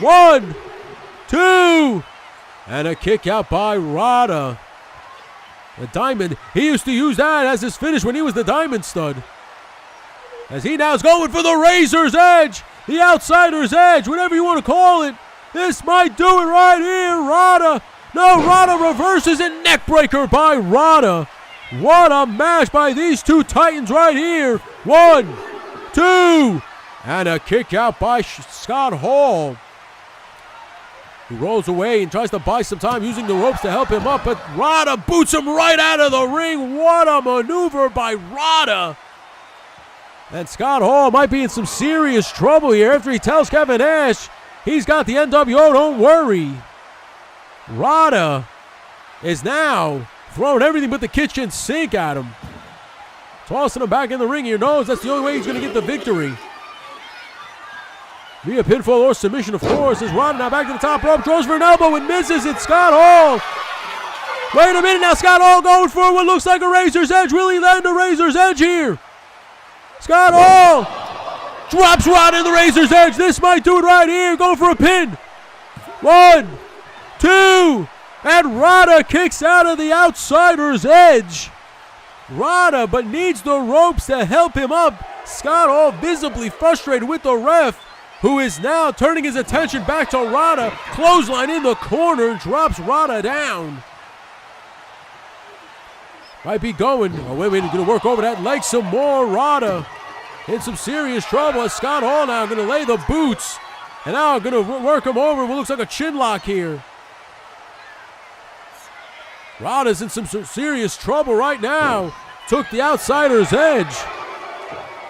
[SPEAKER 1] 1, 2, and a kick out by Rada. The Diamond, he used to use that as his finish when he was the Diamond Stud. As he now is going for the Razor's Edge, the Outsider's Edge, whatever you want to call it. This might do it right here, Rada. No, Rada reverses it, neckbreaker by Rada. What a match by these two Titans right here. 1, 2, and a kick out by Scott Hall, who rolls away and tries to buy some time using the ropes to help him up, but Rada boots him right out of the ring. What a maneuver by Rada. And Scott Hall might be in some serious trouble here after he tells Kevin Nash he's got the NWO, don't worry. Rada is now throwing everything but the kitchen sink at him. Tossing him back in the ring. He knows that's the only way he's going to get the victory. Via pinfall or submission, of course, as Rada now back to the top rope, throws for an elbow and misses it. Scott Hall. Wait a minute now, Scott Hall going for what looks like a Razor's Edge. Will he land a Razor's Edge here? Scott Hall drops Rada in the Razor's Edge. This might do it right here. Going for a pin. 1, 2, and Rada kicks out of the Outsider's Edge. Rada, but needs the ropes to help him up. Scott Hall visibly frustrated with the ref, who is now turning his attention back to Rada. Clothesline in the corner, drops Rada down. Might be going. Oh, wait, going to work over that leg some more. Rada in some serious trouble. Scott Hall now going to lay the boots. And now going to work him over. What looks like a chin lock here. Rada's in some serious trouble right now. Took the outsider's edge.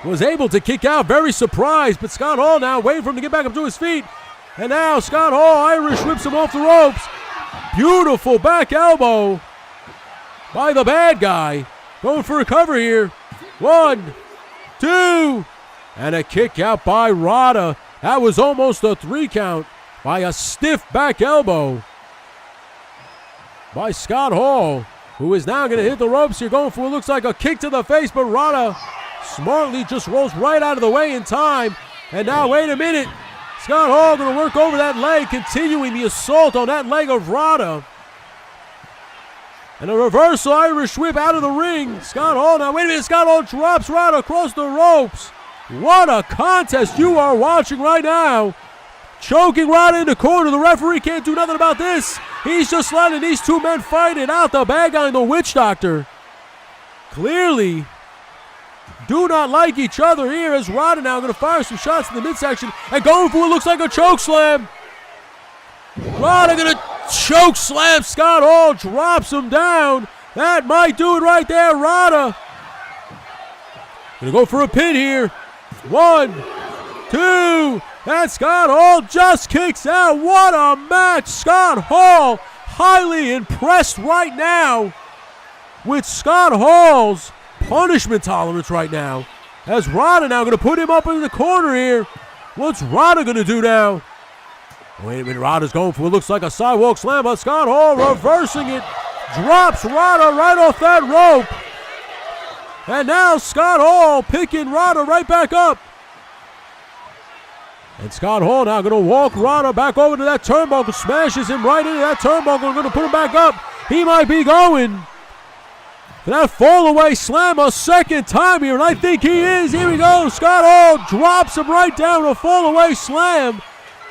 [SPEAKER 1] Was able to kick out. Very surprised. But Scott Hall now waiting for him to get back up to his feet. And now Scott Hall Irish whips him off the ropes. Beautiful back elbow by the bad guy. Going for a cover here. 1, 2. And a kick out by Rada. That was almost a 3 count by a stiff back elbow by Scott Hall, who is now going to hit the ropes here, going for what looks like a kick to the face, but Rada smartly just rolls right out of the way in time. And now, wait a minute. Scott Hall going to work over that leg, continuing the assault on that leg of Rada. And a reversal Irish whip out of the ring. Scott Hall, now wait a minute, Scott Hall drops Rada across the ropes. What a contest you are watching right now. Choking Rada in the corner. The referee can't do nothing about this. He's just letting these two men fight it out. The bad guy and the witch doctor clearly do not like each other here, as Rada now going to fire some shots in the midsection and going for what looks like a choke slam. Rada going to choke slam Scott Hall, drops him down. That might do it right there. Rada going to go for a pin here. 1, 2, and Scott Hall just kicks out. What a match. Scott Hall highly impressed right now with Scott Hall's punishment tolerance right now. As Rada now going to put him up in the corner here. What's Rada going to do now? Wait a minute, Rada's going for what looks like a sidewalk slam, but Scott Hall reversing it. Drops Rada right off that rope. And now Scott Hall picking Rada right back up. And Scott Hall now going to walk Rada back over to that turnbuckle, smashes him right into that turnbuckle, going to put him back up. He might be going for that fall-away slam a second time here, and I think he is. Here we go. Scott Hall drops him right down, a fall-away slam.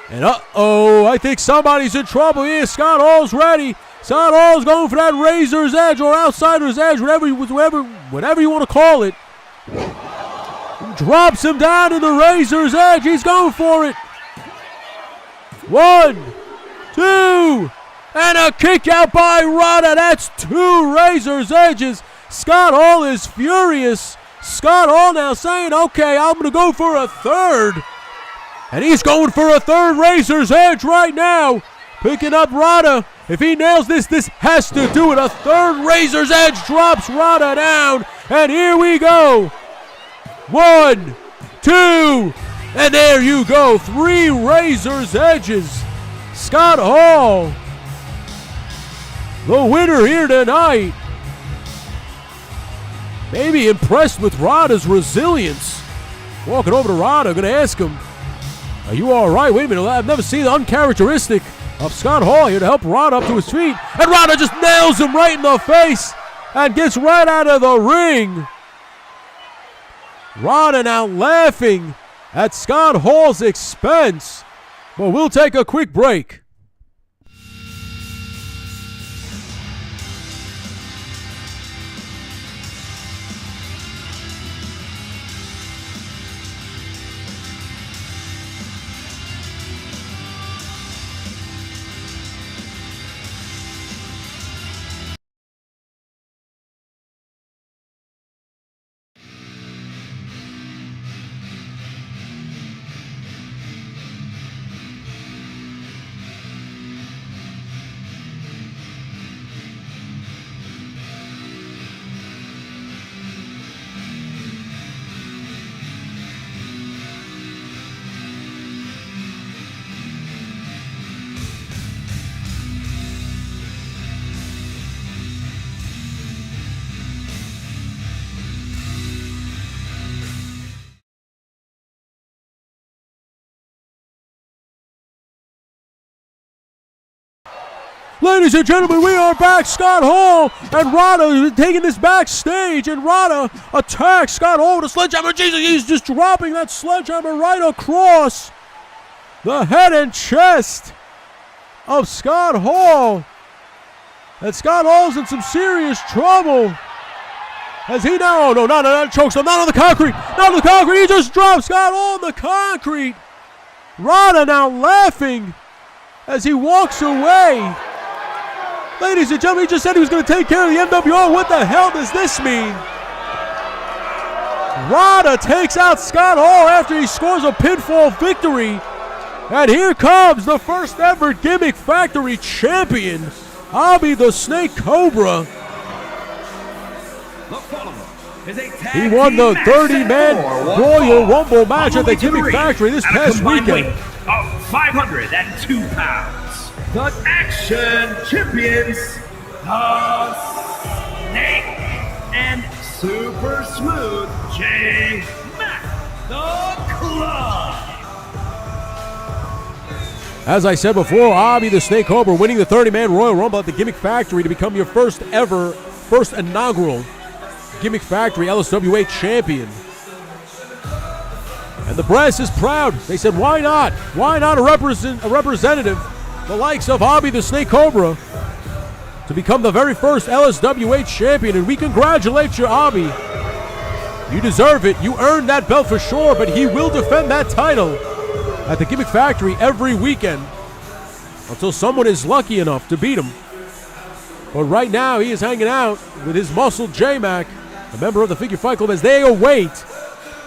[SPEAKER 1] And uh-oh, I think somebody's in trouble here. Scott Hall's ready. Scott Hall's going for that razor's edge or outsider's edge, whatever you want to call it. Drops him down to the razor's edge. He's going for it. 1, 2, and a kick out by Rada. That's 2 razor's edges. Scott Hall is furious. Scott Hall now saying, okay, I'm going to go for a third. And he's going for a third razor's edge right now. Picking up Rada. If he nails this, this has to do it. A third razor's edge drops Rada down. And here we go. 1, 2, and there you go. 3 razor's edges. Scott Hall, the winner here tonight. Maybe impressed with Rada's resilience. Walking over to Rada, going to ask him, are you all right? Wait a minute, I've never seen the uncharacteristic of Scott Hall here to help Rada up to his feet. And Rada just nails him right in the face and gets right out of the ring. Rada now laughing at Scott Hall's expense. But we'll take a quick break. Ladies and gentlemen, we are back. Scott Hall and Rada taking this backstage, and Rada attacks Scott Hall with a sledgehammer. Jesus, he's just dropping that sledgehammer right across the head and chest of Scott Hall. And Scott Hall's in some serious trouble. As he now, oh no, not chokes him, not on the concrete, not on the concrete, he just drops Scott on the concrete. Rada now laughing as he walks away. Ladies and gentlemen, he just said he was going to take care of the NWO. What the hell does this mean? Rada takes out Scott Hall after he scores a pinfall victory. And here comes the first ever Gimmick Factory champion, Bobby the Snake Cobra. He won the 30-man Royal Rumble match at the Gimmick Factory this past weekend.
[SPEAKER 2] Of 502 pounds. The Action Champions, the Snake, and Super Smooth J Mac, the Club.
[SPEAKER 1] As I said before, Bobby the Snake Cobra winning the 30-man Royal Rumble at the Gimmick Factory to become your first inaugural Gimmick Factory LSWA champion. And the brass is proud. They said, why not? Why not a representative, the likes of Bobby the Snake Cobra, to become the very first LSWA champion? And we congratulate you, Bobby. You deserve it. You earned that belt for sure, but he will defend that title at the Gimmick Factory every weekend until someone is lucky enough to beat him. But right now, he is hanging out with his muscle J-Mac, a member of the Figure Fight Club, as they await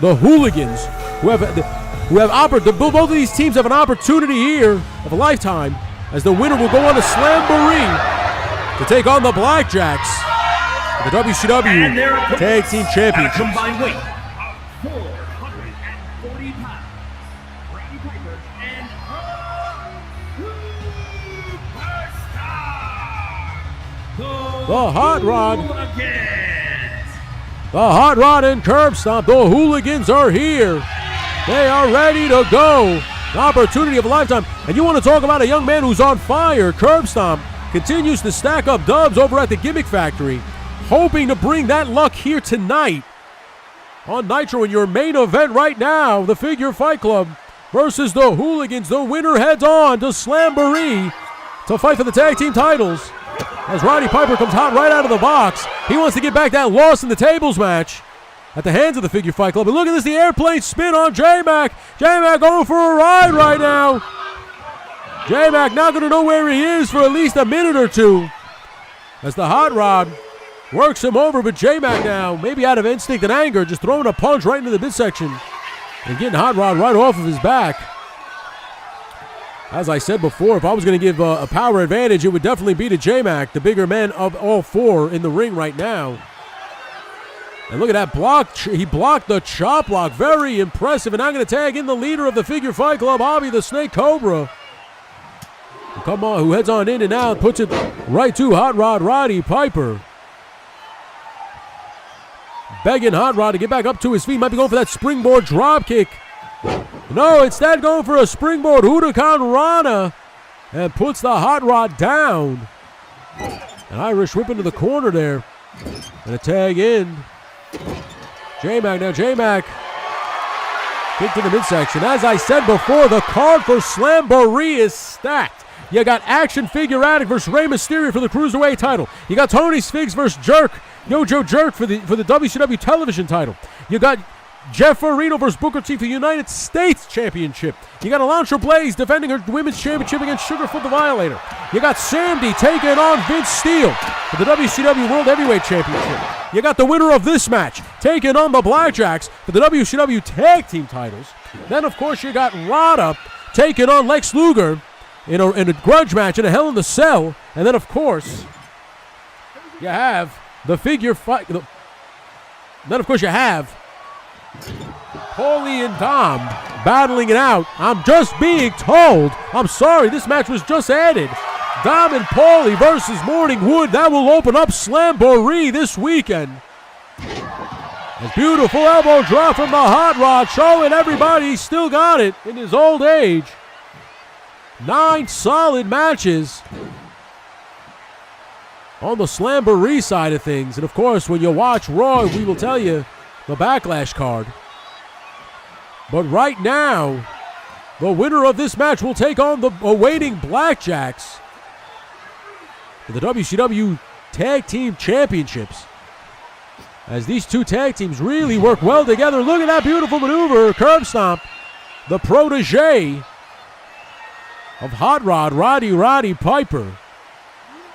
[SPEAKER 1] the Hooligans, who have offered. Both of these teams have an opportunity here of a lifetime, as the winner will go on to Slamboree to take on the Blackjacks for the WCW Tag Team Championship.
[SPEAKER 2] Combined weight of 440 pounds. Roddy Piper and Superstar,
[SPEAKER 1] The Hot Rod.
[SPEAKER 2] Hooligans.
[SPEAKER 1] The Hot Rod and Curb Stomp. The Hooligans are here. They are ready to go. The opportunity of a lifetime. And you want to talk about a young man who's on fire. Curb Stomp continues to stack up dubs over at the Gimmick Factory, hoping to bring that luck here tonight on Nitro in your main event right now. The Figure Fight Club versus the Hooligans. The winner heads on to Slamboree to fight for the tag team titles. As Roddy Piper comes hot right out of the box. He wants to get back that loss in the tables match at the hands of the Figure Fight Club. And look at this, the airplane spin on J-Mac. J-Mac going for a ride right now. J-Mac not going to know where he is for at least a minute or two as the Hot Rod works him over. But J-Mac now, maybe out of instinct and anger, just throwing a punch right into the midsection and getting Hot Rod right off of his back. As I said before, if I was going to give a power advantage, it would definitely be to J-Mac, the bigger man of all four in the ring right now. And look at that block. He blocked the chop block. Very impressive. And I'm going to tag in the leader of the Figure Fight Club, Bobby the Snake Cobra. Come on, who heads on in and out, puts it right to Hot Rod Roddy Piper. Begging Hot Rod to get back up to his feet. Might be going for that springboard drop kick. No, instead going for a springboard Huracan Rana and puts the Hot Rod down. An Irish whip into the corner there. And a tag in. J-Mac now, J-Mac kick to the midsection. As I said before, the card for Slamboree is stacked. You got Action Figure Addict versus Rey Mysterio for the Cruiserweight title. You got Tony Sfigs versus Yojo Jerk for the WCW television title. You got Jeff Farino versus Booker T for the United States Championship. You got Elantra Blaze defending her women's championship against Sugarfoot the Violator. You got Sandy taking on Vince Steele for the WCW World Heavyweight Championship. You got the winner of this match taking on the Blackjacks for the WCW Tag Team titles. Then, of course, you got Rada taking on Lex Luger in a grudge match in a Hell in the Cell. And then, of course, you have the Figure Fight. Then, of course, you have Paulie and Dom battling it out. I'm just being told. I'm sorry, this match was just added. Dom and Paulie versus Morning Wood. That will open up Slamboree this weekend. A beautiful elbow drop from the Hot Rod, showing everybody he's still got it in his old age. 9 solid matches on the Slamboree side of things. And of course, when you watch Raw, we will tell you the Backlash card. But right now, the winner of this match will take on the awaiting Blackjacks for the WCW Tag Team Championships. as these two tag teams really work well together. Look at that beautiful maneuver. Curb stomp. The protege of Hot Rod, Roddy Piper.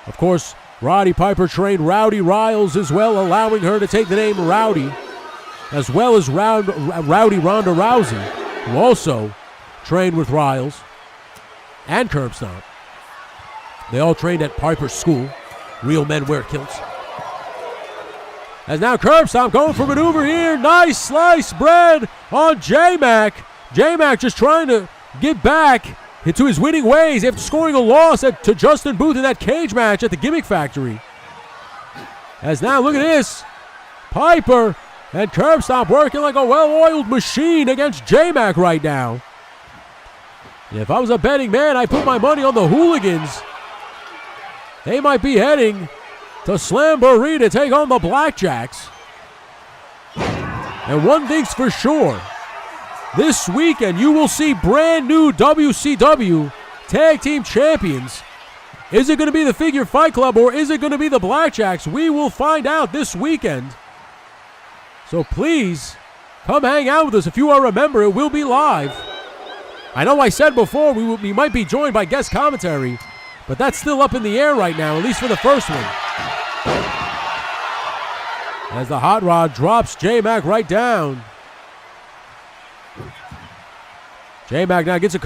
[SPEAKER 1] Of course, Roddy Piper trained Rowdy Riles as well, allowing her to take the name Rowdy, as well as Rowdy Ronda Rousey, who also trained with Riles and Curb Stomp. They all trained at Piper's school. Real men wear kilts. As now Curb Stomp going for maneuver here. Nice slice bread on J-Mac. J-Mac just trying to get back into his winning ways after scoring a loss to Justin Booth in that cage match at the Gimmick Factory. As now, look at this. Piper and Curb Stomp working like a well-oiled machine against J-Mac right now. And if I was a betting man, I'd put my money on the Hooligans. They might be heading to Slamboree to take on the Blackjacks. And one thing's for sure. This weekend, you will see brand new WCW Tag Team Champions. Is it going to be the Figure Fight Club or is it going to be the Blackjacks? We will find out this weekend. So please, come hang out with us. If you are a member, it will be live. I know I said before we might be joined by guest commentary, but that's still up in the air right now, at least for the first one. As the Hot Rod drops J-Mac right down. J-Mac now gets a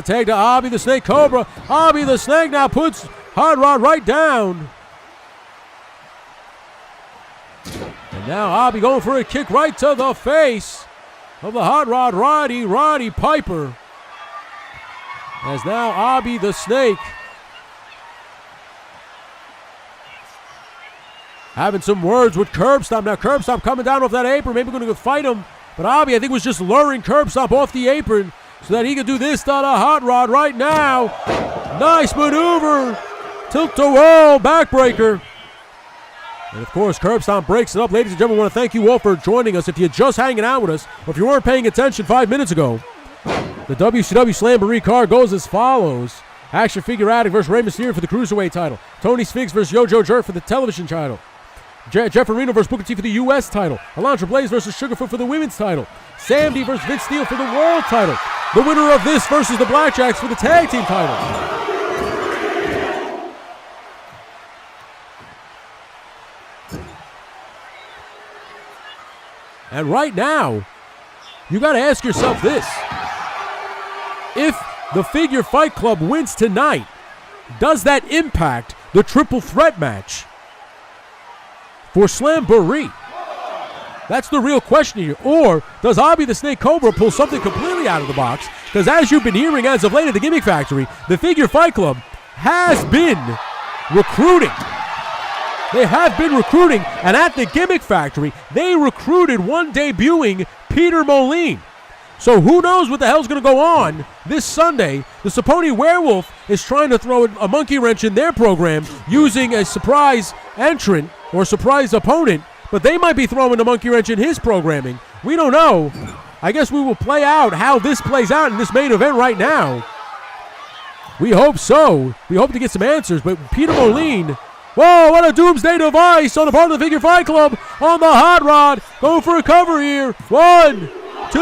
[SPEAKER 1] tag to Abby the Snake Cobra. Abby the Snake now puts Hot Rod right down. And now Abby going for a kick right to the face of the Hot Rod Roddy Piper. As now Abby the Snake having some words with Curb Stomp. Now Curb Stomp coming down off that apron, maybe going to fight him. But Abby, I think, was just luring Curb Stomp off the apron so that he could do this to the Hot Rod right now. Nice maneuver. Tilt-a-whirl backbreaker. And, of course, Curb Stomp breaks it up. Ladies and gentlemen, I want to thank you all for joining us. If you're just hanging out with us, or if you weren't paying attention 5 minutes ago, the WCW Slamboree card goes as follows. Action Figure Addict versus Rey Mysterio for the Cruiserweight title. Tony Sphinx versus Yo-Joe Jerk for the television title. Jeff Areno versus Booker T for the U.S. title. Alondra Blaze versus Sugarfoot for the women's title. Sam D versus Vince Steele for the world title. The winner of this versus the Blackjacks for the tag team title. And right now, you got to ask yourself this. If the Figure Fight Club wins tonight, does that impact the triple threat match for Slamboree? That's the real question here. Or does Abby the Snake Cobra pull something completely out of the box? Because as you've been hearing as of late at the Gimmick Factory, the Figure Fight Club has been recruiting. They have been recruiting, and at the Gimmick Factory, they recruited one debuting Peter Moline. So who knows what the hell's going to go on this Sunday. The Saponi Werewolf is trying to throw a monkey wrench in their program using a surprise entrant or surprise opponent, but they might be throwing a monkey wrench in his programming. We don't know. I guess we will play out how this plays out in this main event right now. We hope so. We hope to get some answers, but Peter Moline, whoa, what a doomsday device on the part of the Figure Fight Club on the Hot Rod. Going for a cover here. 1, 2,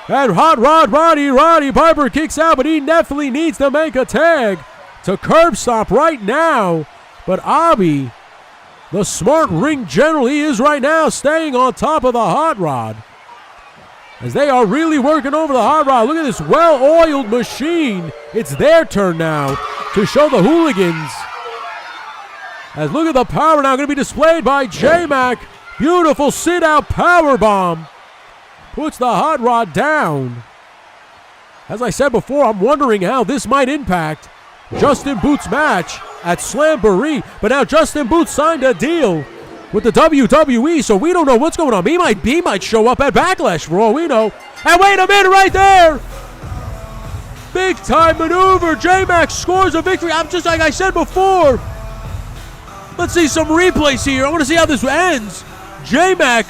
[SPEAKER 1] and Hot Rod Roddy Piper kicks out, but he definitely needs to make a tag to Curb Stomp right now. But Abby, the smart ring general he is right now, staying on top of the Hot Rod. As they are really working over the Hot Rod. Look at this well-oiled machine. It's their turn now to show the Hooligans. As look at the power now going to be displayed by J-Mac. Beautiful sit-out powerbomb. Puts the Hot Rod down. As I said before, I'm wondering how this might impact Justin Booth's match at Slamboree. But now Justin Booth signed a deal with the WWE, so we don't know what's going on. He might show up at Backlash for all we know. And wait a minute right there. Big time maneuver. J-Mac scores a victory. I'm just like I said before. Let's see some replays here. I want to see how this ends. J-Mac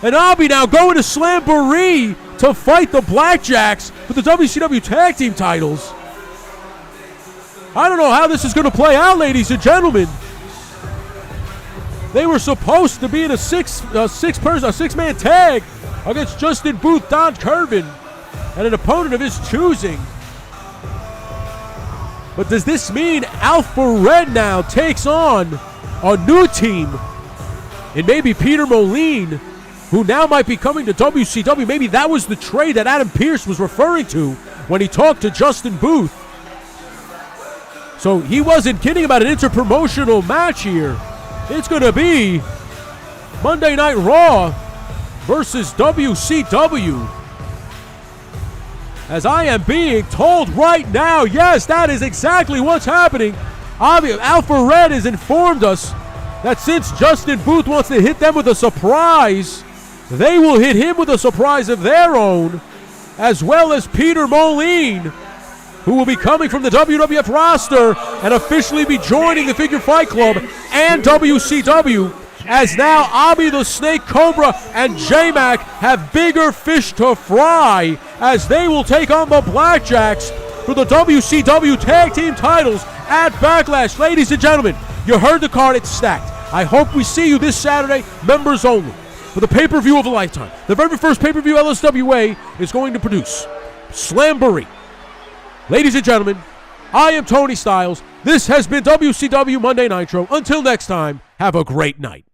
[SPEAKER 1] and Abby now going to Slamboree to fight the Blackjacks for the WCW Tag Team titles. I don't know how this is going to play out, ladies and gentlemen. They were supposed to be in a six-man tag against Justin Booth, Don Kervin, and an opponent of his choosing. But does this mean Alpha Red now takes on a new team? And maybe Peter Moline, who now might be coming to WCW. Maybe that was the trade that Adam Pearce was referring to when he talked to Justin Booth. So he wasn't kidding about an interpromotional match here. It's going to be Monday Night Raw versus WCW. As I am being told right now, yes, that is exactly what's happening. Alpha Red has informed us that since Justin Booth wants to hit them with a surprise, they will hit him with a surprise of their own, as well as Peter Moline, who will be coming from the WWF roster and officially be joining the Figure Fight Club and WCW, as now Abi the Snake Cobra and J-Mac have bigger fish to fry as they will take on the Blackjacks for the WCW Tag Team titles at Backlash. Ladies and gentlemen, you heard the card, it's stacked. I hope we see you this Saturday, members only, for the pay-per-view of a lifetime. The very first pay-per-view LSWA is going to produce Slamboree. Ladies and gentlemen, I am Tony Styles. This has been WCW Monday Nitro. Until next time, have a great night.